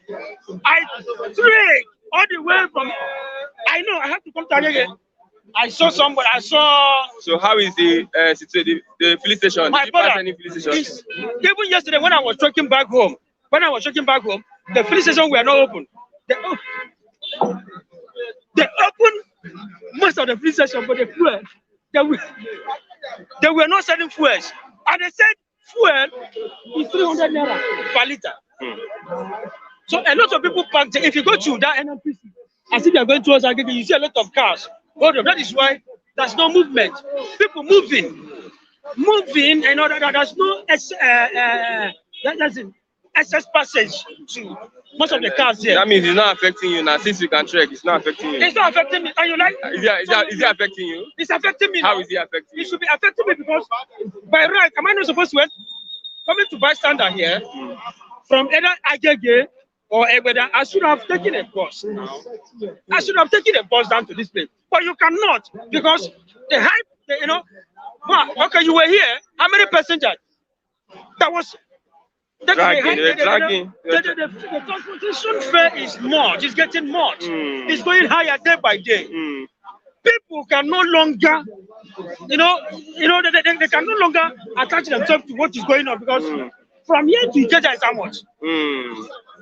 E: I trekked all the way from. I know I have to come to again. I saw somebody.
B: So how is the filling station?
E: My
B: Did you pass
E: brother,
B: any filling station?
E: even yesterday when I was trekking back home, the filling station were not open. They opened most of the filling station, but the fuel, they were not selling fuels. And they said fuel is 300 naira per liter. So a lot of people parked. If you go to that NNPC, as if you are going towards Agege, you see a lot of cars. That is why there's no movement. People moving, and all that. There's no excess passage to most of the cars here.
B: That means it's not affecting you now. Since you can trek, it's not affecting you.
E: It's not affecting me. And you like?
B: Is it affecting you?
E: It's affecting me.
B: How
E: now.
B: is it affecting you?
E: It should be affecting me because by right, am I not supposed to coming to bystander here from either Agege or Egbeda? I should have taken a bus. I should have taken a bus down to this place. But you cannot because the hype, wow, okay, you were here. How many passengers? That was
B: dragging.
E: The transportation fare is much. It's getting much. It's going higher day by day. People can no longer, they can no longer attach themselves to what is going on because from here to Ikeja is how much?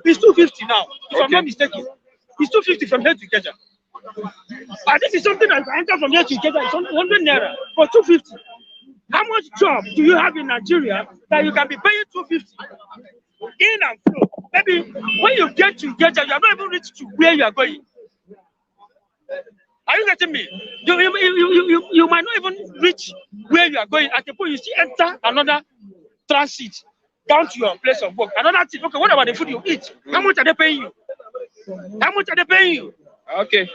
E: It's 250 now, if I'm not mistaken. It's 250 from here to Ikeja. And this is something that I enter from here to Ikeja. It's 100 naira for 250. How much job do you have in Nigeria that you can be paying 250 in and flow? Maybe when you get to Ikeja, you have not even reached to where you are going. Are you getting me? You might not even reach where you are going. At the point you still enter another transit down to your place of work. Another thing. Okay, what about the food you eat? How much are they paying you? How much are they paying you?
B: Okay.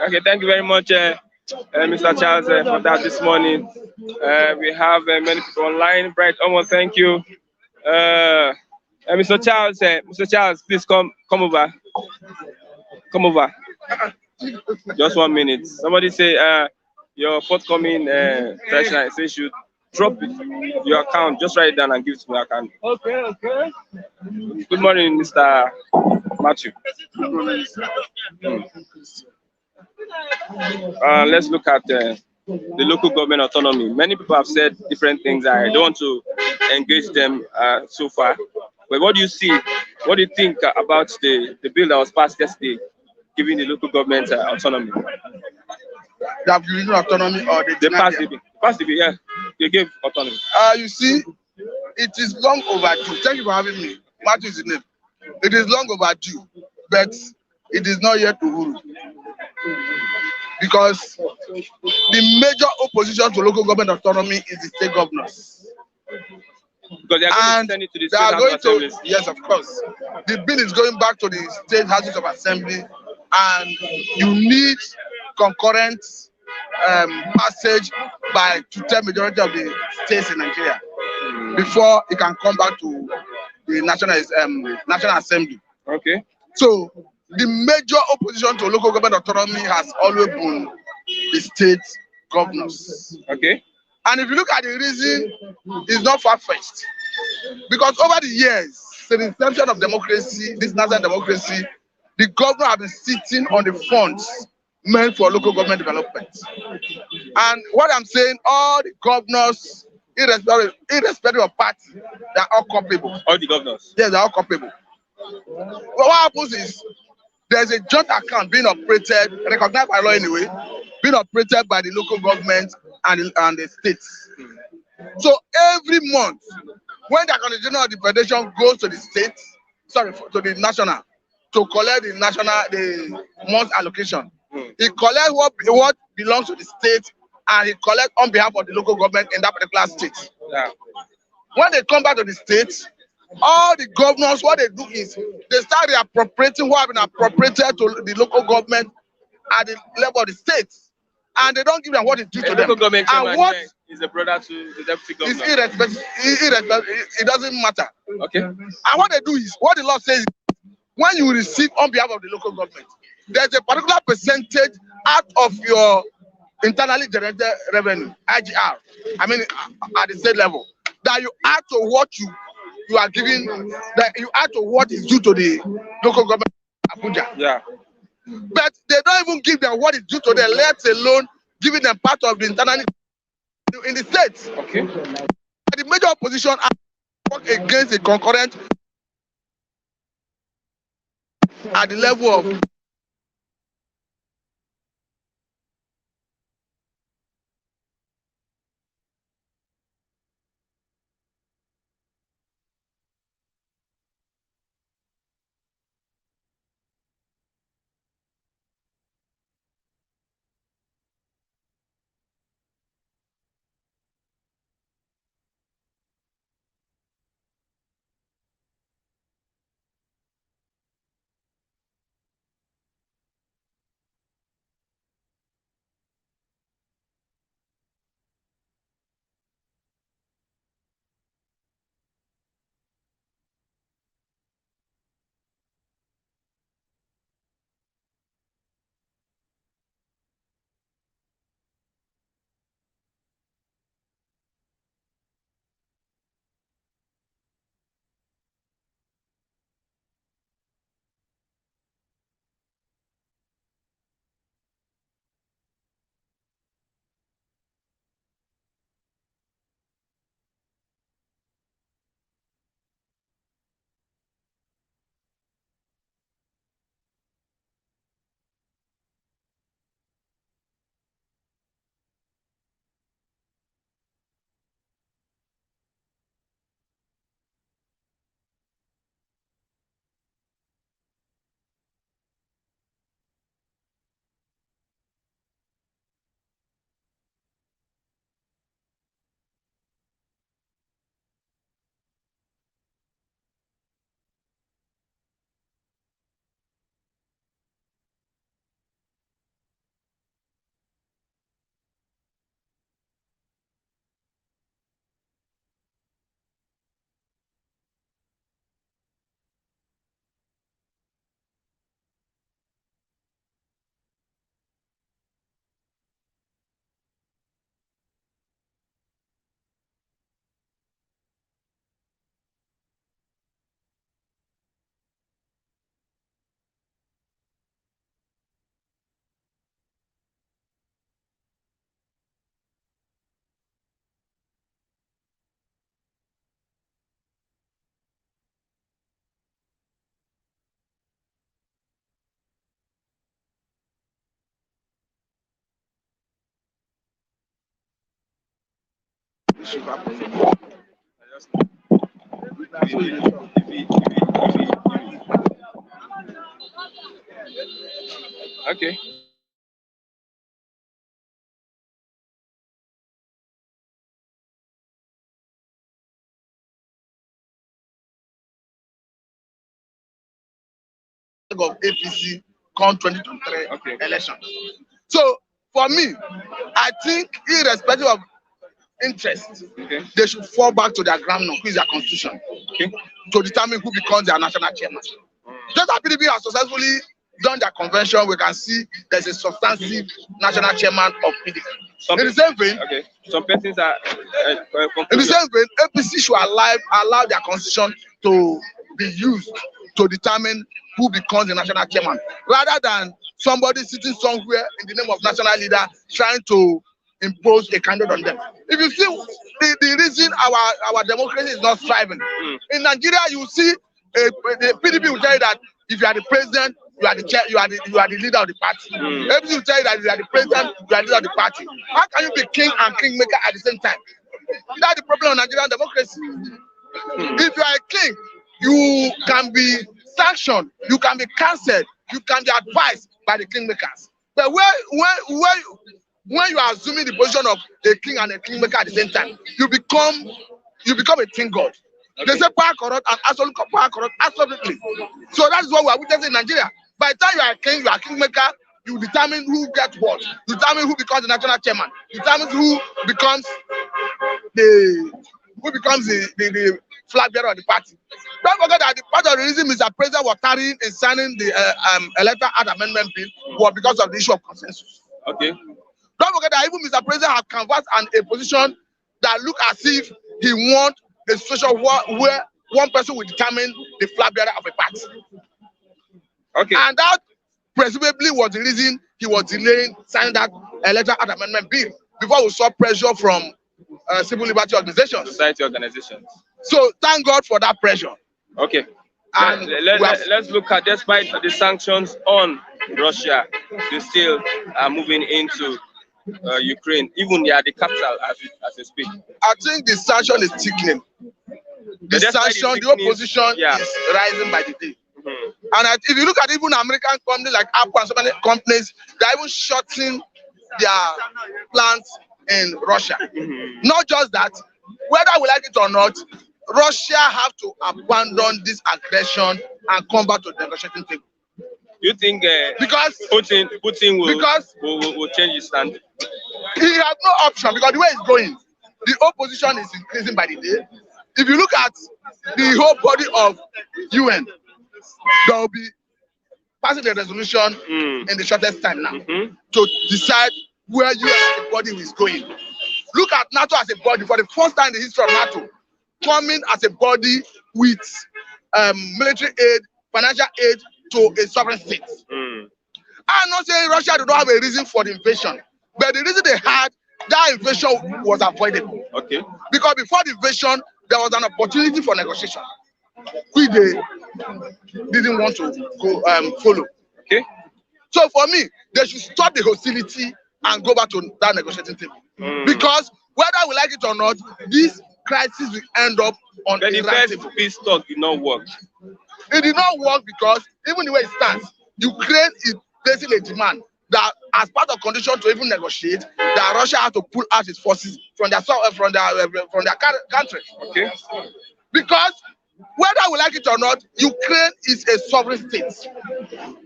B: Okay. Thank you very much, Mr. Charles, for that this morning. We have many people online. Bright Omo, thank you. Mr. Charles, please come over. Come over. Just 1 minute. Somebody say your forthcoming traditional say should drop it, your account. Just write it down and give it to my account.
E: Okay, okay.
B: Good morning, Mr. Matthew. Let's look at the local government autonomy. Many people have said different things. I don't want to engage them so far. But what do you see? What do you think about the bill that was passed yesterday, giving the local government autonomy?
F: They have given autonomy or they
B: They
F: deny
B: passed the
F: them.
B: bill. Passed the bill, yeah. They gave autonomy.
F: You see, it is long overdue. Thank you for having me. Matthew is the name. It is long overdue, but it is not yet Uhuru. Because the major opposition to local government autonomy is the state governors.
B: Because they are going
F: And
B: to send it to the
F: they
B: state
F: are
B: house
F: going
B: of
F: to,
B: assemblies.
F: yes, of course. The bill is going back to the state houses of assembly, and you need concurrent passage by two-thirds majority of the states in Nigeria before it can come back to the national assembly.
B: Okay.
F: So the major opposition to local government autonomy has always been the state governors.
B: Okay.
F: And if you look at the reason, it's not far-fetched. Because over the years, since the inception of democracy, this national democracy, the governor have been sitting on the funds meant for local government development. And what I'm saying, all the governors, irrespective of party, they are all culpable.
B: All the governors.
F: Yes, they are all culpable. But what happens is there's a joint account being operated, recognized by law anyway, being operated by the local government and the states. So every month, when the Attorney General of the Federation goes to the state, to the national, to collect the month allocation, he collects what belongs to the state and he collects on behalf of the local government in that particular state.
B: Yeah.
F: When they come back to the state, all the governors, what they do is they start reappropriating what have been appropriated to the local government at the level of the state, and they don't give them what is due to them.
B: Local government
F: And
B: chairman
F: what
B: is a brother to the deputy
F: is
B: governor.
F: irrespective, it doesn't matter.
B: Okay.
F: And what they do is, what the law says, when you receive on behalf of the local government, there's a particular percentage out of your internally generated revenue, IGR, I mean, at the state level, that you add to what you are giving, that you add to what is due to the local government Abuja.
B: Yeah.
F: But they don't even give them what is due to them, let alone giving them part of the internally in the state.
B: Okay.
F: The major opposition work against the concurrent at the level of
B: Okay.
F: Of APC come 2023
B: Okay.
F: election. So for me, I think irrespective of interest,
B: Okay.
F: they should fall back to their groundnut, who is their constitution,
B: Okay.
F: to determine who becomes their national chairman. Just as PDP has successfully done their convention, we can see there's a substantive national chairman of PDP. In the same vein,
B: Okay. Some persons are.
F: in the same vein, APC should allow their constitution to be used to determine who becomes the national chairman, rather than somebody sitting somewhere in the name of national leader trying to impose a candidate on them. If you see the reason our democracy is not thriving, in Nigeria, you see the PDP will tell you that if you are the president, you are the chair, you are the leader of the party. APC will tell you that if you are the president, you are the leader of the party. How can you be king and kingmaker at the same time? That's the problem of Nigerian democracy. If you are a king, you can be sanctioned, you can be cancelled, you can be advised by the kingmakers. But when you are assuming the position of a king and a kingmaker at the same time, you become a king god. Okay. They say power corrupt and absolute power corrupt absolutely. So that is what we are witnessing in Nigeria. By the time you are a king, you are a kingmaker, you determine who gets what, you determine who becomes the national chairman, you determine who becomes the flag bearer of the party. Don't forget that the part of the reason Mr. President was tarrying in signing the electoral act amendment bill was because of the issue of consensus.
B: Okay.
F: Don't forget that even Mr. President has canvassed a position that look as if he wants a situation where one person will determine the flag bearer of a party.
B: Okay.
F: And that presumably was the reason he was delaying signing that electoral act amendment bill, before we saw pressure from civil liberty organizations,
B: society organizations.
F: So thank God for that pressure.
B: Okay.
F: And
B: let's look at, despite the sanctions on Russia, they still are moving into Ukraine, even they are the capital as we speak.
F: I think the sanction is thickening. The opposition is rising by the day. And if you look at even American companies like Apple and so many companies, they're even shutting their plants in Russia. Not just that, whether we like it or not, Russia have to abandon this aggression and come back to the negotiating table.
B: You think
F: because
B: Putin will change his stand?
F: He has no option, because the way it's going, the opposition is increasing by the day. If you look at the whole body of UN, there will be passing the resolution in the shortest time now to decide where UN as a body is going. Look at NATO as a body, for the first time in the history of NATO, coming as a body with military aid, financial aid to a sovereign state. I'm not saying Russia did not have a reason for the invasion, but the reason they had, that invasion was avoidable.
B: Okay.
F: Because before the invasion, there was an opportunity for negotiation, which they didn't want to go follow.
B: Okay.
F: So for me, they should stop the hostility and go back to that negotiating table. Because whether we like it or not, this crisis will end up on
B: the first peace talk did not work.
F: It did not work because even the way it stands, Ukraine is placing a demand that, as part of condition to even negotiate, that Russia has to pull out its forces from their country.
B: Okay.
F: Because whether we like it or not, Ukraine is a sovereign state.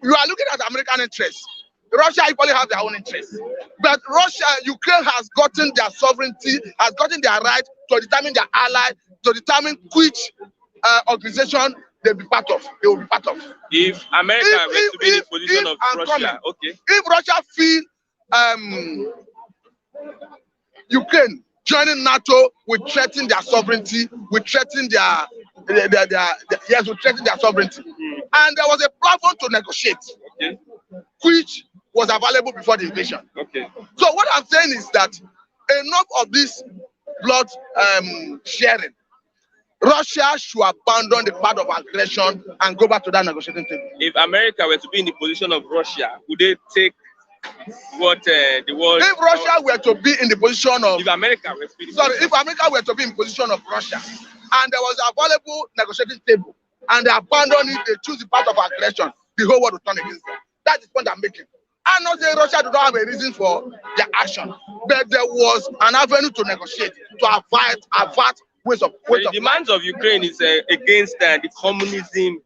F: You are looking at American interests. Russia equally has their own interests. But Ukraine has gotten their sovereignty, has gotten their right to determine their ally, to determine which organization they will be part of.
B: If America were to be in the position of Russia, okay.
F: If Russia feel Ukraine joining NATO will threaten their sovereignty, will threaten their sovereignty. And there was a platform to negotiate, which was available before the invasion.
B: Okay.
F: So what I'm saying is that enough of this blood sharing. Russia should abandon the path of aggression and go back to that negotiating table.
B: If America were to be in the position of Russia, would they take what the world.
F: If Russia were to be in the position of,
B: if America were
F: if America were to be in position of Russia, and there was a available negotiating table, and they abandon it, they choose the path of aggression, the whole world will turn against them. That is the point I'm making. I'm not saying Russia do not have a reason for their action, but there was an avenue to negotiate, to avert ways of.
B: The demands of Ukraine is against the communism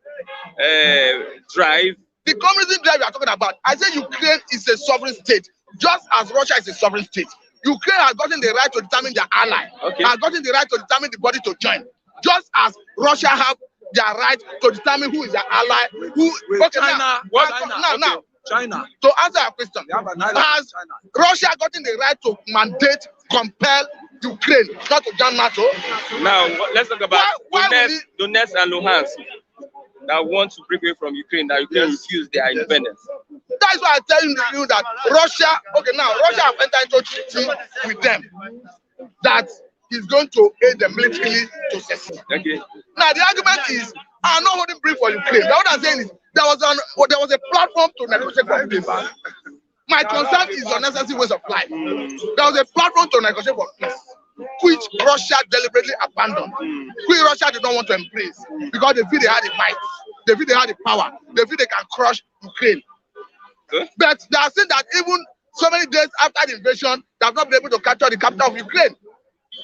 B: drive.
F: The communism drive you are talking about, I say Ukraine is a sovereign state, just as Russia is a sovereign state. Ukraine has gotten the right to determine their ally, has gotten the right to determine the body to join, just as Russia have their right to determine who is their ally.
C: China.
F: To answer your question, has Russia gotten the right to mandate, compel Ukraine not to join NATO?
B: Now, let's talk about Donetsk and Luhansk that want to break away from Ukraine, that Ukraine refuse their independence.
F: That's why I tell you that Russia, Russia have entered into treaty with them that is going to aid them militarily to succeed.
B: Okay.
F: Now, the argument is, I'm not holding brief for Ukraine. Now, what I'm saying is, there was a platform to negotiate for peace. My concern is unnecessary ways of life. There was a platform to negotiate for peace, which Russia deliberately abandoned, which Russia did not want to embrace because they feel they had the might, they feel they had the power, they feel they can crush Ukraine. But they are saying that even so many days after the invasion, they have not been able to capture the capital of Ukraine.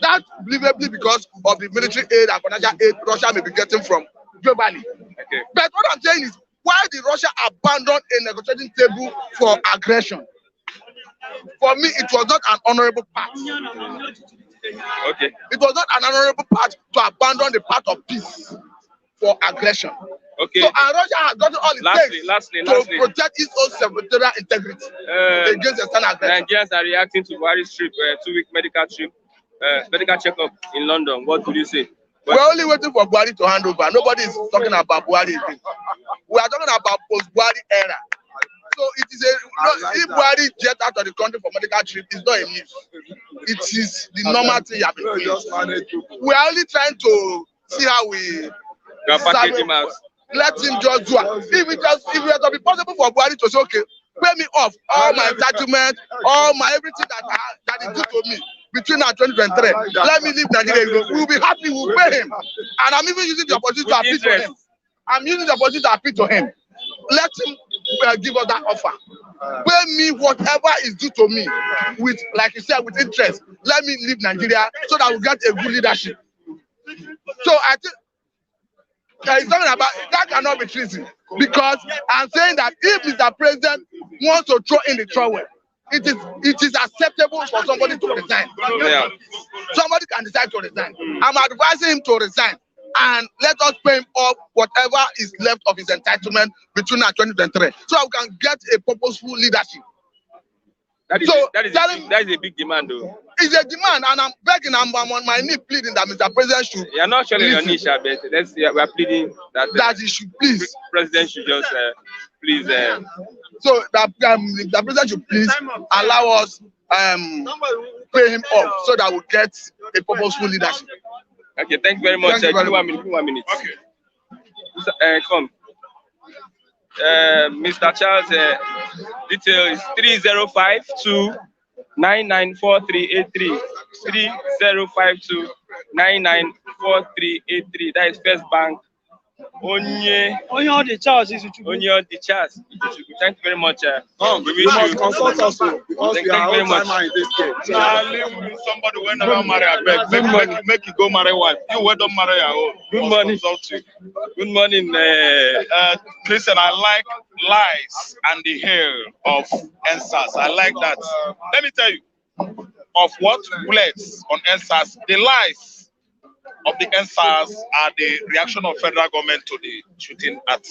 F: That's believably because of the military aid and financial aid Russia may be getting from globally.
B: Okay.
F: But what I'm saying is, why did Russia abandon a negotiating table for aggression? For me, it was not an honorable path.
B: Okay.
F: It was not an honorable path to abandon the path of peace for aggression.
B: Okay.
F: So, and Russia has gotten all it takes to protect its own territorial integrity against external aggression.
B: Nigerians are reacting to Buhari's trip, 2-week medical trip, medical checkup in London. What would you say?
F: We're only waiting for Buhari to hand over. Nobody is talking about Buhari again. We are talking about post-Buhari era. So it is if Buhari jet out of the country for medical trip, it's not a news. It is the normal thing you have been doing. We are only trying to see how we let him just do it. If it were to be possible for Buhari to say, okay, pay me off all my entitlement, all my everything that is due to me between now 2023. Let me leave Nigeria. We'll be happy. We'll pay him. And I'm even using the opportunity to appeal to him. I'm using the opportunity to appeal to him. Let him give us that offer. Pay me whatever is due to me with, like you said, with interest. Let me leave Nigeria so that we get a good leadership. So I think he's talking about that cannot be treason, because I'm saying that if Mr. President wants to throw in the trowel, it is acceptable for somebody to resign.
B: Yeah.
F: Somebody can decide to resign. I'm advising him to resign and let us pay him off whatever is left of his entitlement between now 2023, so that we can get a purposeful leadership.
B: That is a big demand, though.
F: It's a demand, and I'm begging, I'm on my knee pleading that Mr. President should.
B: You're not sure your niche, but we are pleading
F: that he should please.
B: President should just please.
F: So that the president should please allow us pay him off so that we get a purposeful leadership.
B: Okay, thank you very much. Give me 1 minute. Okay. Come. Mr. Charles, detail is 3052994383. 3052994383. That is First Bank. Onye
E: on the charge is
B: Onye on the charge. Thank you very much.
C: We must consult us because we are all timer in this case.
A: Somebody when never marry a beg, make you go marry one. You who don't marry your own.
B: Good morning. Good morning.
A: Listen, I like lies and the hair of NSAS. I like that. Let me tell you, of what bullets on NSAS, the lies of the NSAS are the reaction of federal government to the shooting at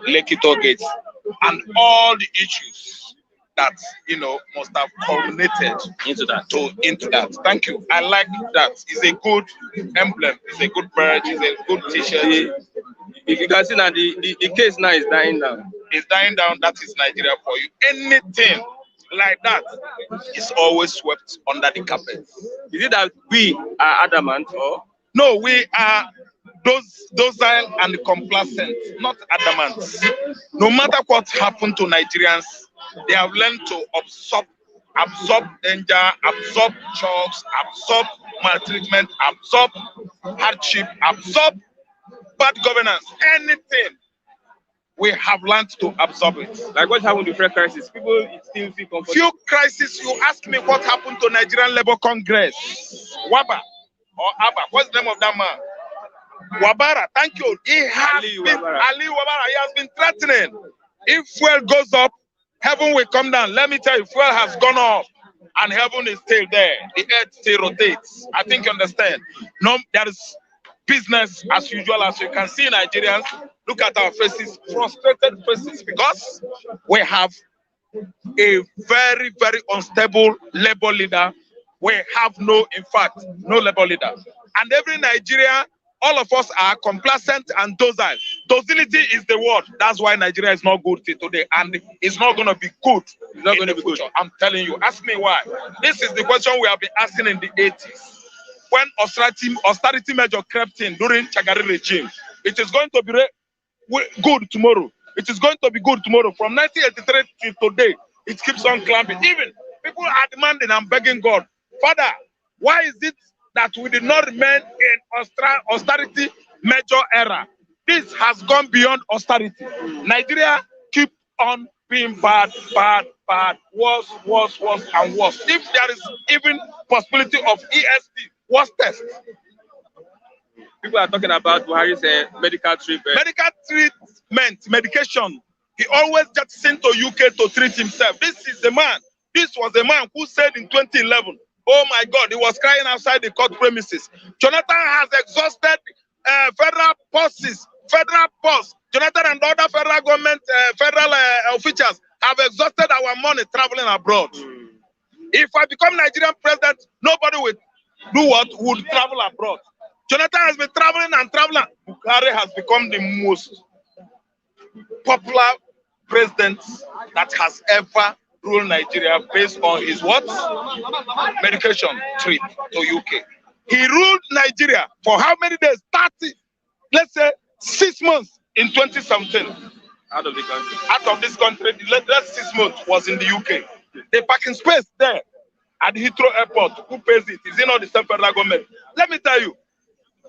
A: Lekki Toll Gate and all the issues that must have culminated into that. Thank you. I like that. It's a good emblem. It's a good badge. It's a good T-shirt.
B: If you can see that the case now is dying down.
A: It's dying down. That is Nigeria for you. Anything like that is always swept under the carpet.
B: Is it that we are adamant or?
A: No, we are docile and complacent, not adamant. No matter what happened to Nigerians They have learned to absorb danger, absorb shocks, absorb maltreatment, absorb hardship, absorb bad governance, anything. We have learned to absorb it.
B: Like what happened to Fred crisis? People still feel comfortable.
A: Few crises, you ask me what happened to Nigerian Labour Congress. Waba or Abba, what's the name of that man? Wabara, thank you. He has
B: Ali
A: been
B: Wabara.
A: Ali Wabara. He has been threatening. If fuel goes up, heaven will come down. Let me tell you, fuel has gone up, and heaven is still there. The earth still rotates. I think you understand. No, there is business as usual. As you can see, Nigerians, look at our faces, frustrated faces, because we have a very, very unstable labor leader. We have no labor leader. And every Nigeria, all of us are complacent and docile. Docility is the word. That's why Nigeria is not good till today. And it's not going to be good. It's not going to be good. I'm telling you. Ask me why. This is the question we have been asking in the 80s. When austerity measure crept in during Chagari regime, it is going to be good tomorrow. It is going to be good tomorrow. From 1983 to today, it keeps on climbing. Even people are demanding and begging God, Father, why is it that we did not remain in austerity measure era? This has gone beyond austerity. Nigeria keep on being bad, worse, and worse. If there is even possibility of ESP, worst test.
B: People are talking about Buhari's medical treatment.
A: Medical treatment, medication. He always jettisoned to UK to treat himself. This was a man who said in 2011, oh my God, he was crying outside the court premises. Jonathan has exhausted federal posts. Jonathan and other federal government, federal officials have exhausted our money traveling abroad. If I become Nigerian president, nobody would do what? Would travel abroad. Jonathan has been traveling and traveling. Buhari has become the most popular president that has ever ruled Nigeria based on his what? Medication trip to UK. He ruled Nigeria for how many days? 30, let's say 6 months in 2017.
B: Out of the country.
A: Out of this country, the last 6 months was in the UK. The parking space there at Heathrow Airport, who pays it? Is it not the same federal government? Let me tell you,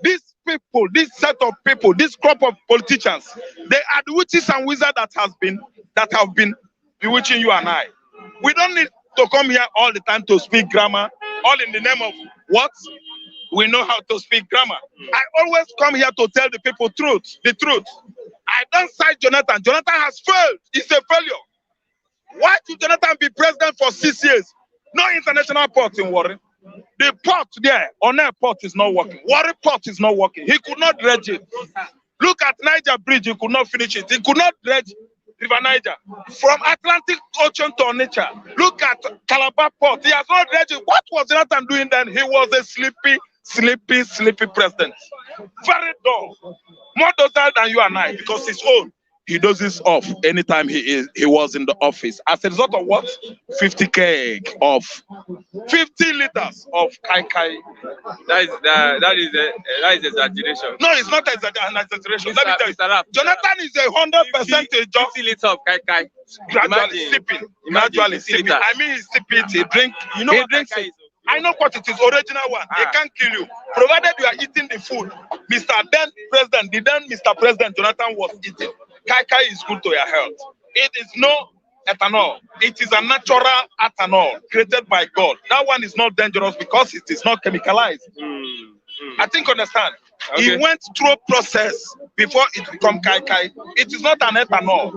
A: these people, this set of people, this crop of politicians, they are the witches and wizards that have been bewitching you and I. We don't need to come here all the time to speak grammar, all in the name of what? We know how to speak grammar. I always come here to tell the people the truth. I don't side Jonathan. Jonathan has failed. He's a failure. Why should Jonathan be president for 6 years? No international port in Warri. The port there, on air port is not working. Warri port is not working. He could not dredge it. Look at Niger Bridge, he could not finish it. He could not dredge River Niger. From Atlantic Ocean to Onitsha. Look at Calabar port. He has not dredged it. What was Jonathan doing then? He was a sleepy president. Very dull. More docile than you and I, because his own. He does this off anytime he was in the office. As a result of what? 50 keg of 50 liters of kai.
B: That is exaggeration.
A: No, it's not an exaggeration. Let me tell you, Jonathan is 100%
B: 50 liters of kai.
A: Gradually sipping. I mean, he's sipping. He drinks. You know what drinks it. I know what it is, original one. They can't kill you. Provided you are eating the food. Mr. President Jonathan was eating. Kai is good to your health. It is no ethanol. It is a natural ethanol created by God. That one is not dangerous because it is not chemicalized. I think understand. Okay. He went through a process before it become Kai. It is not an ethanol.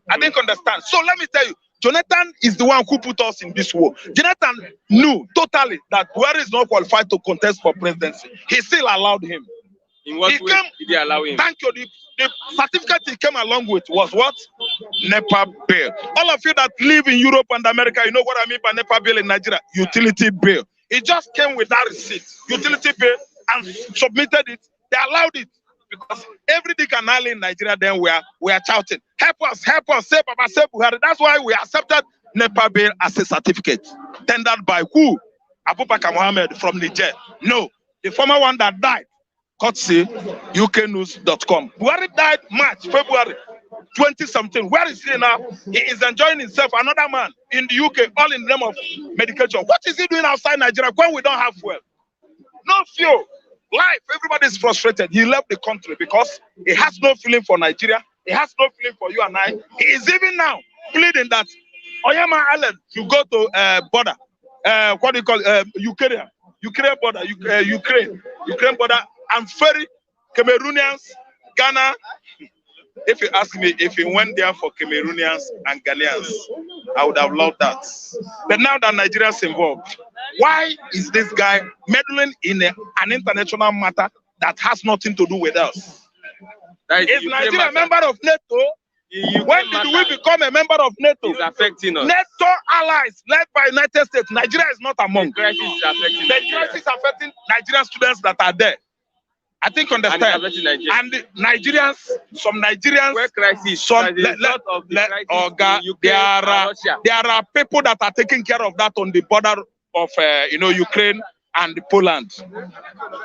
A: I think understand. So let me tell you, Jonathan is the one who put us in this war. Jonathan knew totally that Buhari is not qualified to contest for presidency. He still allowed him.
B: In what way did he allow him?
A: Thank you. The certificate he came along with was what? NEPA bill. All of you that live in Europe and America, you know what I mean by NEPA bill in Nigeria? Utility bill. It just came with that receipt, utility bill, and submitted it. They allowed it because every dick and alley in Nigeria then we are shouting, help us, say Baba, say Buhari. That's why we accepted NEPA bill as a certificate. Tendered by who? Abubakar Mohammed from Niger. No, the former one that died. Courtesy uknews.com. Buhari died February 2017. Where is he now? He is enjoying himself. Another man in the UK, all in the name of medication. What is he doing outside Nigeria when we don't have fuel? No fuel. Life, everybody is frustrated. He left the country because he has no feeling for Nigeria. He has no feeling for you and I. He is even now pleading that Oyama Allen to go to border. What do you call Ukraine border, Ukraine border, and ferry Cameroonians, Ghana. If you ask me if he went there for Cameroonians and Ghanaians, I would have loved that. But now that Nigeria is involved, why is this guy meddling in an international matter that has nothing to do with us? Is Nigeria a member of NATO? When did we become a member of NATO?
B: It's affecting us.
A: NATO allies led by United States. Nigeria is not among.
B: The crisis is affecting
A: the crisis is affecting Nigerian students that are there. I think understand. And the Nigerians, some Nigerians,
B: where crisis,
A: some there are people that are taking care of that on the border of Ukraine and Poland.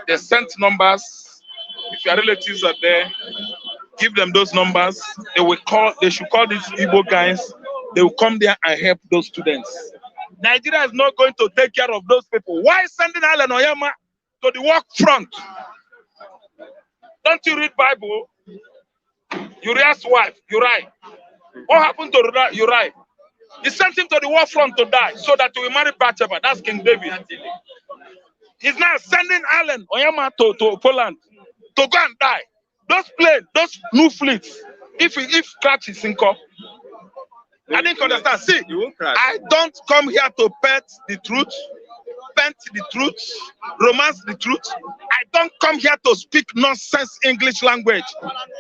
A: They sent numbers. If your relatives are there, give them those numbers. They should call these Igbo guys. They will come there and help those students. Nigeria is not going to take care of those people. Why sending Allen Oyama to the work front? Don't you read Bible? Uriah's wife, Uriah. What happened to Uriah? He sent him to the war front to die so that he will marry Bathsheba. That's King David. He's now sending Allen Oyama to Poland to go and die. Those planes, those new fleets, if crash is sink up, I didn't understand. See, I don't come here to pet the truth, paint the truth, romance the truth. I don't come here to speak nonsense English language,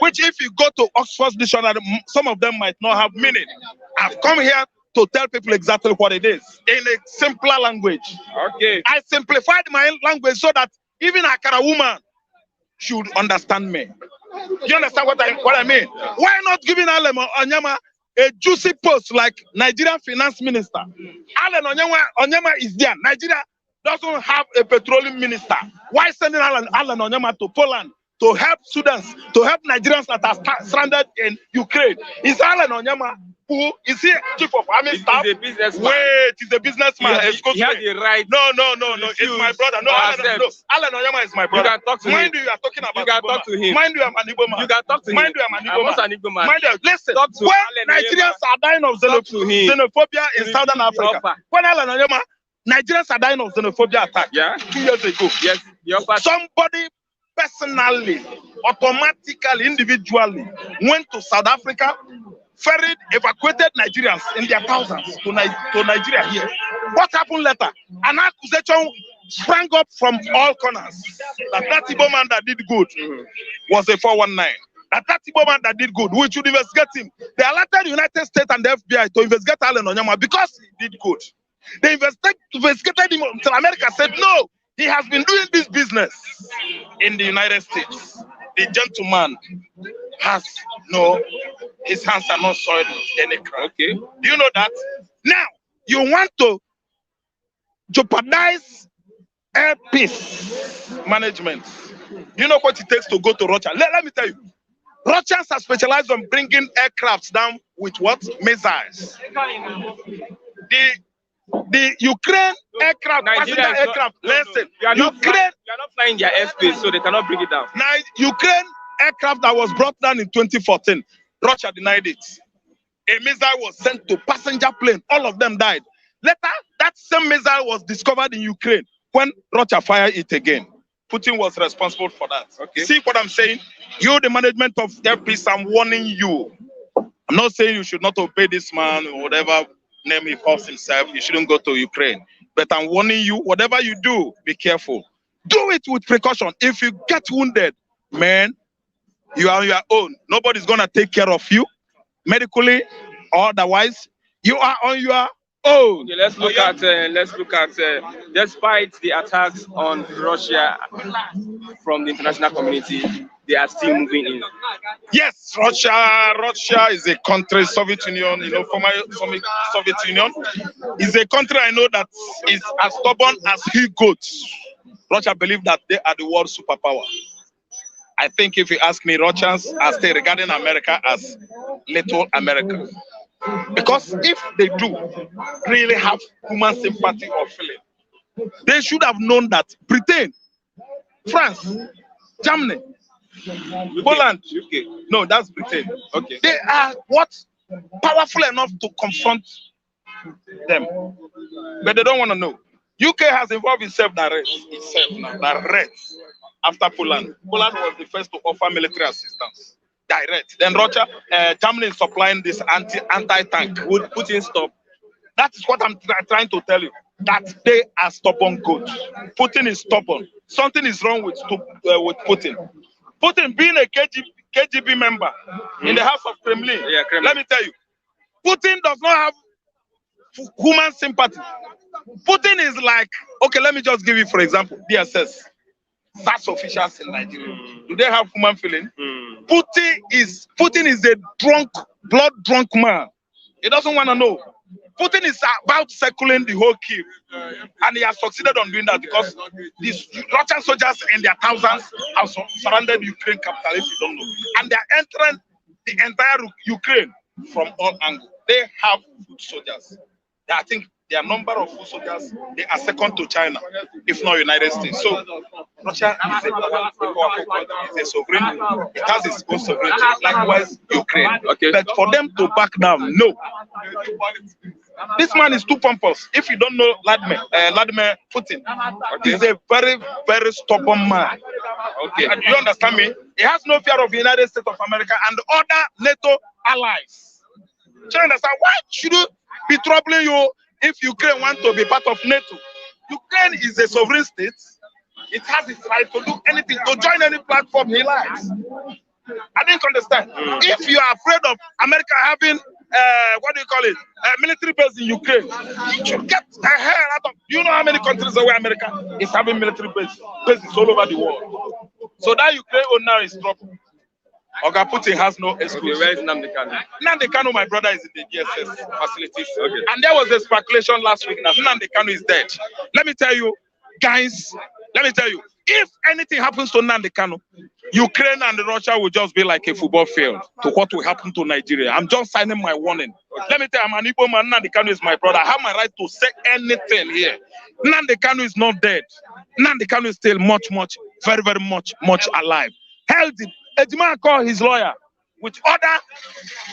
A: which if you go to Oxford Dictionary, some of them might not have meaning. I've come here to tell people exactly what it is in a simpler language.
B: Okay.
A: I simplified my language so that even a Akara woman should understand me. You understand what I mean? Why not giving Allen Onyema a juicy post like Nigerian finance minister? Allen Onyema is there. Nigeria doesn't have a petroleum minister. Why sending Allen Onyema to Poland to help students, to help Nigerians that are stranded in Ukraine? Is Allen Onyema who is he chief of army staff?
B: He's a businessman.
A: Wait, he's a businessman.
B: He has the right.
A: No. It's my brother. No, Allen Onyema is my brother.
B: You can talk to him.
A: Mind you, are talking about.
B: You can talk to him.
A: Mind you, I'm an Igbo man.
B: You can talk to him.
A: Mind you, I'm an Igbo man. Mind you, listen.
B: Talk to
A: when Nigerians are dying of xenophobia in Southern Africa, when Allen Onyema, Nigerians are dying of xenophobia attack.
B: Yeah.
A: 2 years ago.
B: Yes.
A: Somebody personally, automatically, individually went to South Africa, ferried, evacuated Nigerians in their thousands to Nigeria here. What happened later? An accusation sprang up from all corners that Igbo man that did good was a 419. That Igbo man that did good, we should investigate him. They alerted the United States and the FBI to investigate Allen Onyema because he did good. They investigated him until America said, no, he has been doing this business in the United States. The gentleman has his hands are not soiled with any crime.
B: Okay.
A: Do you know that? Now, you want to jeopardize air peace management. You know what it takes to go to Russia? Let me tell you. Russians are specialized on bringing aircrafts down with what? Missiles. The Ukraine aircraft, passenger aircraft, listen.
B: You are not flying their airspace, so they cannot bring it down.
A: Now, Ukraine aircraft that was brought down in 2014, Russia denied it. A missile was sent to passenger plane. All of them died. Later, that same missile was discovered in Ukraine when Russia fired it again. Putin was responsible for that.
B: Okay.
A: See what I'm saying? You, the management of air peace, I'm warning you. I'm not saying you should not obey this man or whatever name he calls himself. You shouldn't go to Ukraine. But I'm warning you, whatever you do, be careful. Do it with precaution. If you get wounded, man, you are on your own. Nobody's going to take care of you medically or otherwise. You are on your own.
B: Okay, let's look at despite the attacks on Russia from the international community, they are still moving in.
A: Yes, Russia is a country, Soviet Union, former Soviet Union, is a country I know that is as stubborn as he goats. Russia believe that they are the world superpower. I think if you ask me, Russians are still regarding America as little America. Because if they do really have human sympathy or feeling, they should have known that Britain, France, Germany, Poland, UK. No, that's Britain. Okay. They are what? Powerful enough to confront them. But they don't want to know. UK has involved itself direct after Poland. Poland was the first to offer military assistance. Direct. Then Russia, Germany is supplying this anti-tank. Would Putin stop? That is what I'm trying to tell you. That they are stubborn goats. Putin is stubborn. Something is wrong with Putin. Putin being a KGB member in the House of Kremlin. Yeah, Kremlin. Let me tell you, Putin does not have human sympathy. Putin is like, okay, let me just give you, for example, DSS. SAS officials in Nigeria. Do they have human feeling? Putin is a drunk, blood drunk man. He doesn't want to know. Putin is about circling the whole Kiev, and he has succeeded on doing that because these Russian soldiers in their thousands have surrounded Ukraine capital, if you don't know, and they are entering the entire Ukraine from all angles. They have foot soldiers. I think their number of foot soldiers, they are second to China, if not United States. So Russia is a powerful country. It's a sovereign. It has its own sovereignty. Likewise, Ukraine. Okay. But for them to back down, no. This man is too pompous. If you don't know Vladimir Putin, he's a very, very stubborn man. Okay. And you understand me? He has no fear of the United States of America and other NATO allies. Do you understand? Why should you be troubling you if Ukraine wants to be part of NATO? Ukraine is a sovereign state. It has its right to do anything, to join any platform he likes. I didn't understand. If you are afraid of America having what do you call it? Military base in Ukraine, you should get the hell out of. Do you know how many countries where America is having military bases all over the world? So that Ukraine now is trouble. Oga Putin has no excuse. Okay, where is Nnamdi Kanu? Nnamdi Kanu, my brother, is in the DSS facilities. Okay. And there was a speculation last week that Nnamdi Kanu is dead. Let me tell you, guys, if anything happens to Nnamdi Kanu, Ukraine and Russia will just be like a football field to what will happen to Nigeria. I'm just signing my warning. Okay. Let me tell you, I'm an Igbo man. Nnamdi Kanu is my brother. I have my right to say anything here. Nnamdi Kanu is not dead. Nnamdi Kanu is still very, very much alive. Healthy. Ejima called his lawyer with other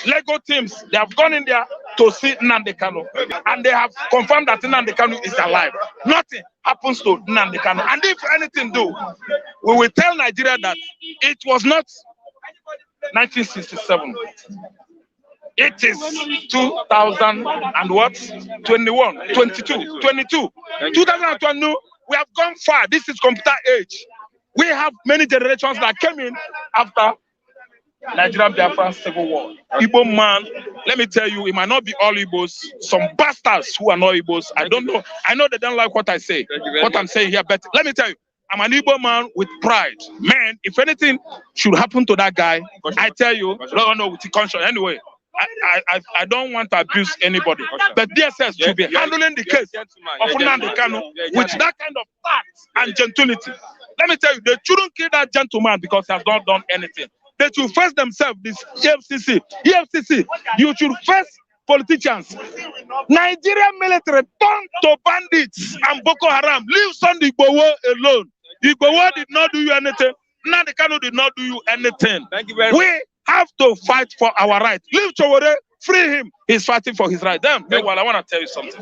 A: Lego teams. They have gone in there to see Nnamdi Kanu, and they have confirmed that Nnamdi Kanu is alive. Nothing happens to Nnamdi Kanu. And if anything do, we will tell Nigeria that it was not 1967. It is 2000 and what? 21, 22, 22. 2020, we have gone far. This is computer age. We have many generations that came in after Nigerian Biafra Civil War. Igbo man, let me tell you, it might not be all Igbos. Some bastards who are not Igbos. I don't know. I know they don't like what I say, what I'm saying here, but let me tell you, I'm an Igbo man with pride. Man, if anything should happen to that guy, I tell you, no, with the conscience. Anyway, I don't want to abuse anybody, but DSS should be handling the case of Nnamdi Kanu with that kind of tact and gentility. Let me tell you, they shouldn't kill that gentleman because he has not done anything. They should face themselves, this EFCC. EFCC, you should face politicians. Nigerian military turned to bandits and Boko Haram. Leave Sunday Igboho alone. Igboho did not do you anything. Nnamdi Kanu did not do you anything. Thank you very much. We have to fight for our right. Leave Chowore, free him. He's fighting for his right. Meanwhile, I want to tell you something.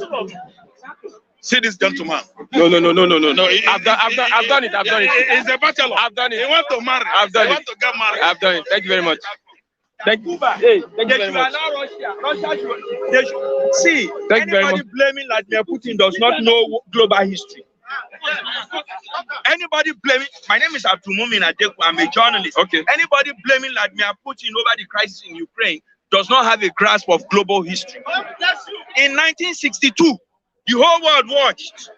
A: See this gentleman. No. I've done it. He's a bachelor. I've done it. He wants to marry. I've done it. He wants to get married. I've done it. Thank you very much. Thank you. Hey, thank you very much.
E: See, anybody blaming Vladimir Putin does not know global history. Anybody blaming, my name is Autonomy, I'm a journalist. Okay. Anybody blaming Vladimir Putin over the crisis in Ukraine does not have a grasp of global history. In 1962, the whole world watched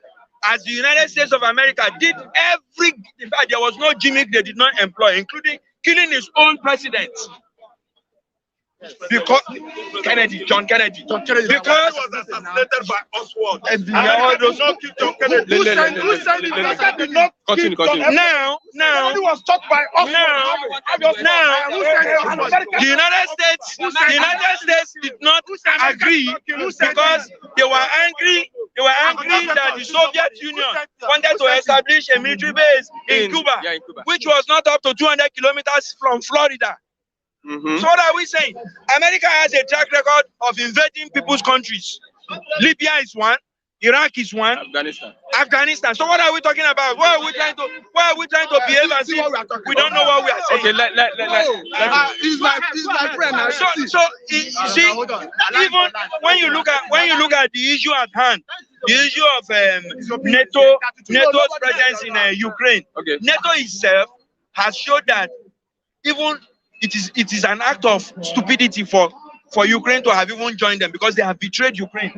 E: as the United States of America did in fact, there was no gimmick they did not employ, including killing his own president. because John Kennedy. Because
A: was assassinated by Oswald.
E: and
A: America did not kill John Kennedy.
F: Who sent it? America did not
B: Continue.
E: now,
F: Kennedy was shot by us.
E: now, the United States did not agree because they were angry. They were angry that the Soviet Union wanted to establish a military base in Cuba, which was not up to 200 kilometers from Florida. So what are we saying? America has a track record of invading people's countries. Libya is one. Iraq is one. Afghanistan. So what are we talking about? Why are we trying to behave as if we don't know what we are saying?
B: Okay,
F: He's my friend.
E: So you see, even when you look at the issue at hand, the issue of NATO's presence in Ukraine.
B: Okay.
E: NATO itself has showed that even it is an act of stupidity for Ukraine to have even joined them because they have betrayed Ukraine.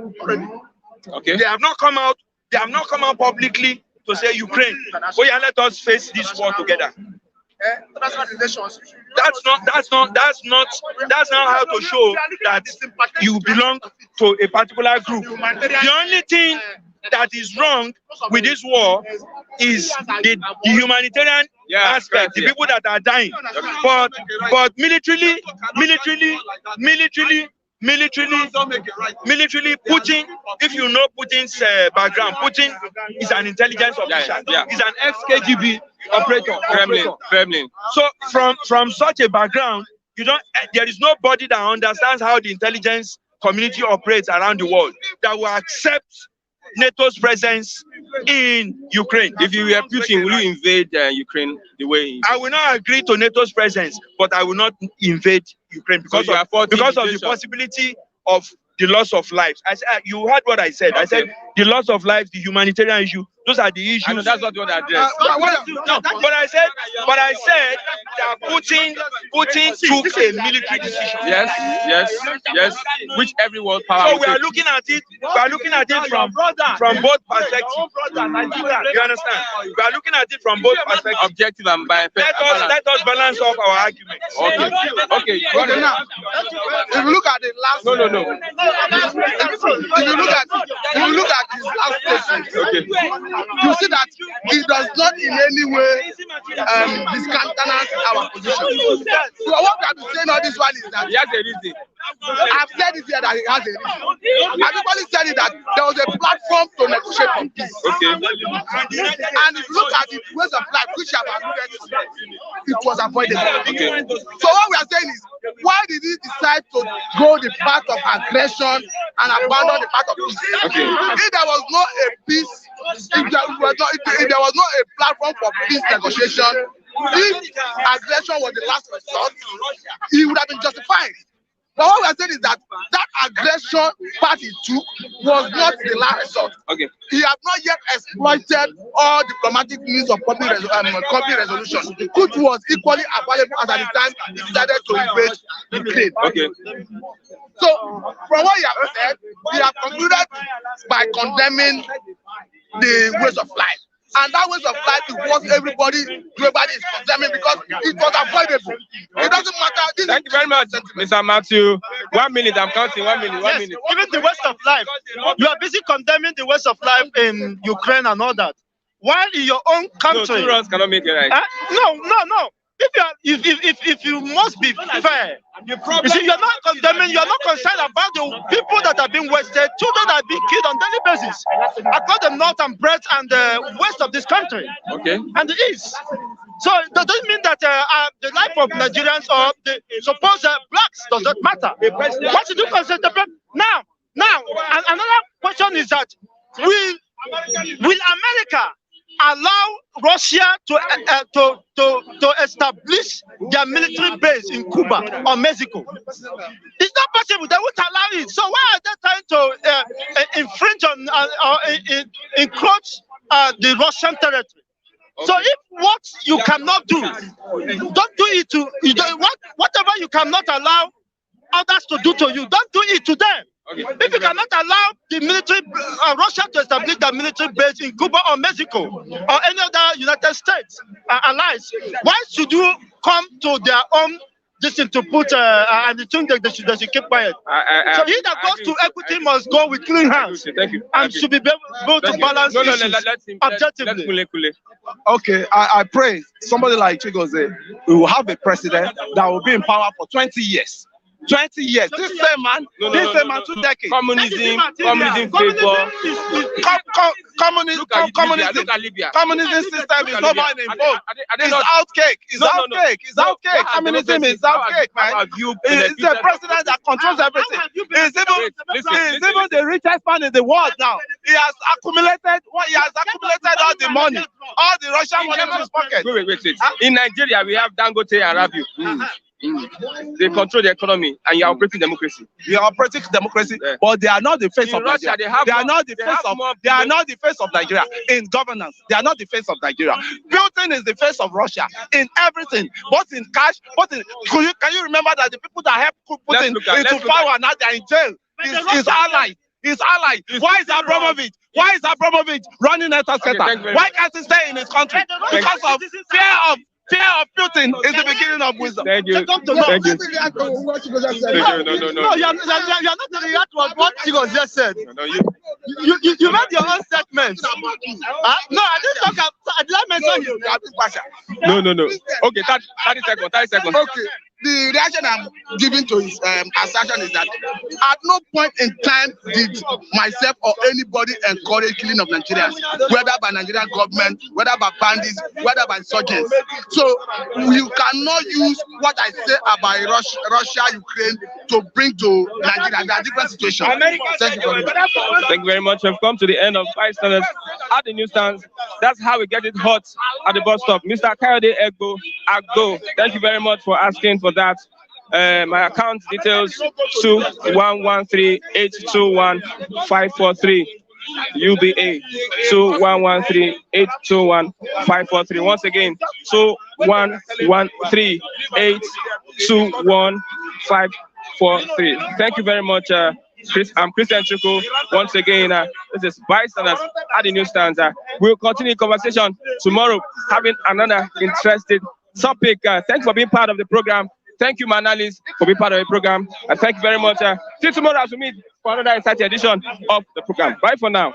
B: Okay.
E: They have not come out publicly to say Ukraine, oh yeah, let us face this war together. That's not how to show that you belong to a particular group. The only thing that is wrong with this war is the humanitarian aspect, the people that are dying. But militarily, Putin, if you know Putin's background, Putin is an intelligence official. He's an ex-KGB operator.
B: Kremlin.
E: So from such a background, there is nobody that understands how the intelligence community operates around the world that will accept NATO's presence in Ukraine.
B: If you were Putin, will you invade Ukraine the way?
E: I will not agree to NATO's presence, but I will not invade Ukraine because of the possibility of the loss of lives. You heard what I said. Okay. I said the loss of lives, the humanitarian issue. Those are the issues.
B: I know that's not what I addressed.
E: But I said that Putin took a military decision.
B: Yes. Which every world power.
E: So we are looking at it. From both perspectives. You understand? We are looking at it from both perspectives.
B: Objective and biased.
E: Let us balance off our arguments.
B: Okay.
F: Now, if you look at the last.
B: No.
F: If you look at his last statement, you see that he does not in any way discountenance our position. So what we have been saying all this while is that
B: he has a reason.
F: I've said it here that he has a reason. Everybody said it that there was a platform to negotiate for peace.
B: Okay.
F: And if you look at the ways of life which have alluded to, it was avoidable.
B: Okay.
F: So what we are saying is, why did he decide to go the path of aggression and abandon the path of peace?
B: Okay.
F: If there was not a peace, if there was not a platform for peace negotiation, if aggression was the last resort, he would have been justified. But what we are saying is that aggression part he took was not the last resort.
B: Okay.
F: He has not yet exploited all diplomatic means of conflict resolution, which was equally available as at the time he decided to invade Ukraine.
B: Okay.
F: So, from what you have said, we have concluded by condemning the ways of life. And that ways of life is what everybody is condemning because it was avoidable. It doesn't matter.
B: Thank you very much, Mr. Matthew. 1 minute, I'm counting. 1 minute.
D: Yes, even the waste of life. You are busy condemning the waste of life in Ukraine and all that. While in your own country.
B: No, 2 rounds cannot make it right.
D: No. If you must be fair, you see, you're not condemning, you're not concerned about the people that are being wasted, children that are being killed on daily basis across the north and breadth and the west of this country.
B: Okay.
D: And the east. So that doesn't mean that the life of Nigerians or the supposed blacks does not matter. What should you consider? Now, and another question is that will America allow Russia to establish their military base in Cuba or Mexico? It's not possible. They won't allow it. So why are they trying to infringe on or encroach the Russian territory? Okay. So if what you cannot do, don't do it to whatever you cannot allow others to do to you, don't do it to them. Okay. If you cannot allow the military Russia to establish their military base in Cuba or Mexico or any other United States allies, why should you come to their own this thing to put, and the thing that they should keep quiet. So he that goes to equity must go with clean hands.
B: Thank you.
D: And should be able to balance issues objectively.
C: Okay, I pray somebody like Chigoze, we will have a president that will be in power for 20 years. 20 years. This same man, 2 decades.
B: Communism favor.
C: Communism system is not mine in vogue. It's out cake. It's out cake. It's out cake. Communism is out cake, man. It's a president that controls everything. He's even the richest man in the world now. He has accumulated all the money, all the Russian money in his pocket.
B: Wait. In Nigeria, we have Dangote and Rabiu. They control the economy, and you are operating democracy.
C: You are operating democracy, but they are not the face of
B: Russia,
C: Nigeria. They are not the face of Nigeria in governance. They are not the face of Nigeria. Putin is the face of Russia in everything, both in cash, can you remember that the people that helped Putin into power now they are in jail? His allies. His ally. Why is Abramovich running Eta Center? Why can't he stay in his country? Because of fear of Putin is the beginning of wisdom.
B: Thank you.
D: No, you're not react to what Chigoze just said. You made your own statement. No, I didn't talk about. Did I mention you?
B: No. Okay, 30 seconds.
F: Okay. The reaction I'm giving to his assertion is that at no point in time did myself or anybody encourage killing of Nigerians, whether by Nigerian government, whether by bandits, whether by insurgents. So you cannot use what I say about Russia, Ukraine to bring to Nigeria. They are different situations. Thank you
B: very much. We've come to the end of bystanders at the newsstands. That's how we get it hot at the bus stop. Mr. Kayode Agbo, thank you very much for asking for that. My account details 2113821543 UBA 2113821543. Once again, 2113821543. Thank you very much. I'm Christian Chuku. Once again, this is bystanders at the newsstands. We'll continue conversation tomorrow, having another interesting topic. Thanks for being part of the program. Thank you, Manalis, for being part of the program. And thank you very much. See you tomorrow as we meet for another exciting edition of the program. Bye for now.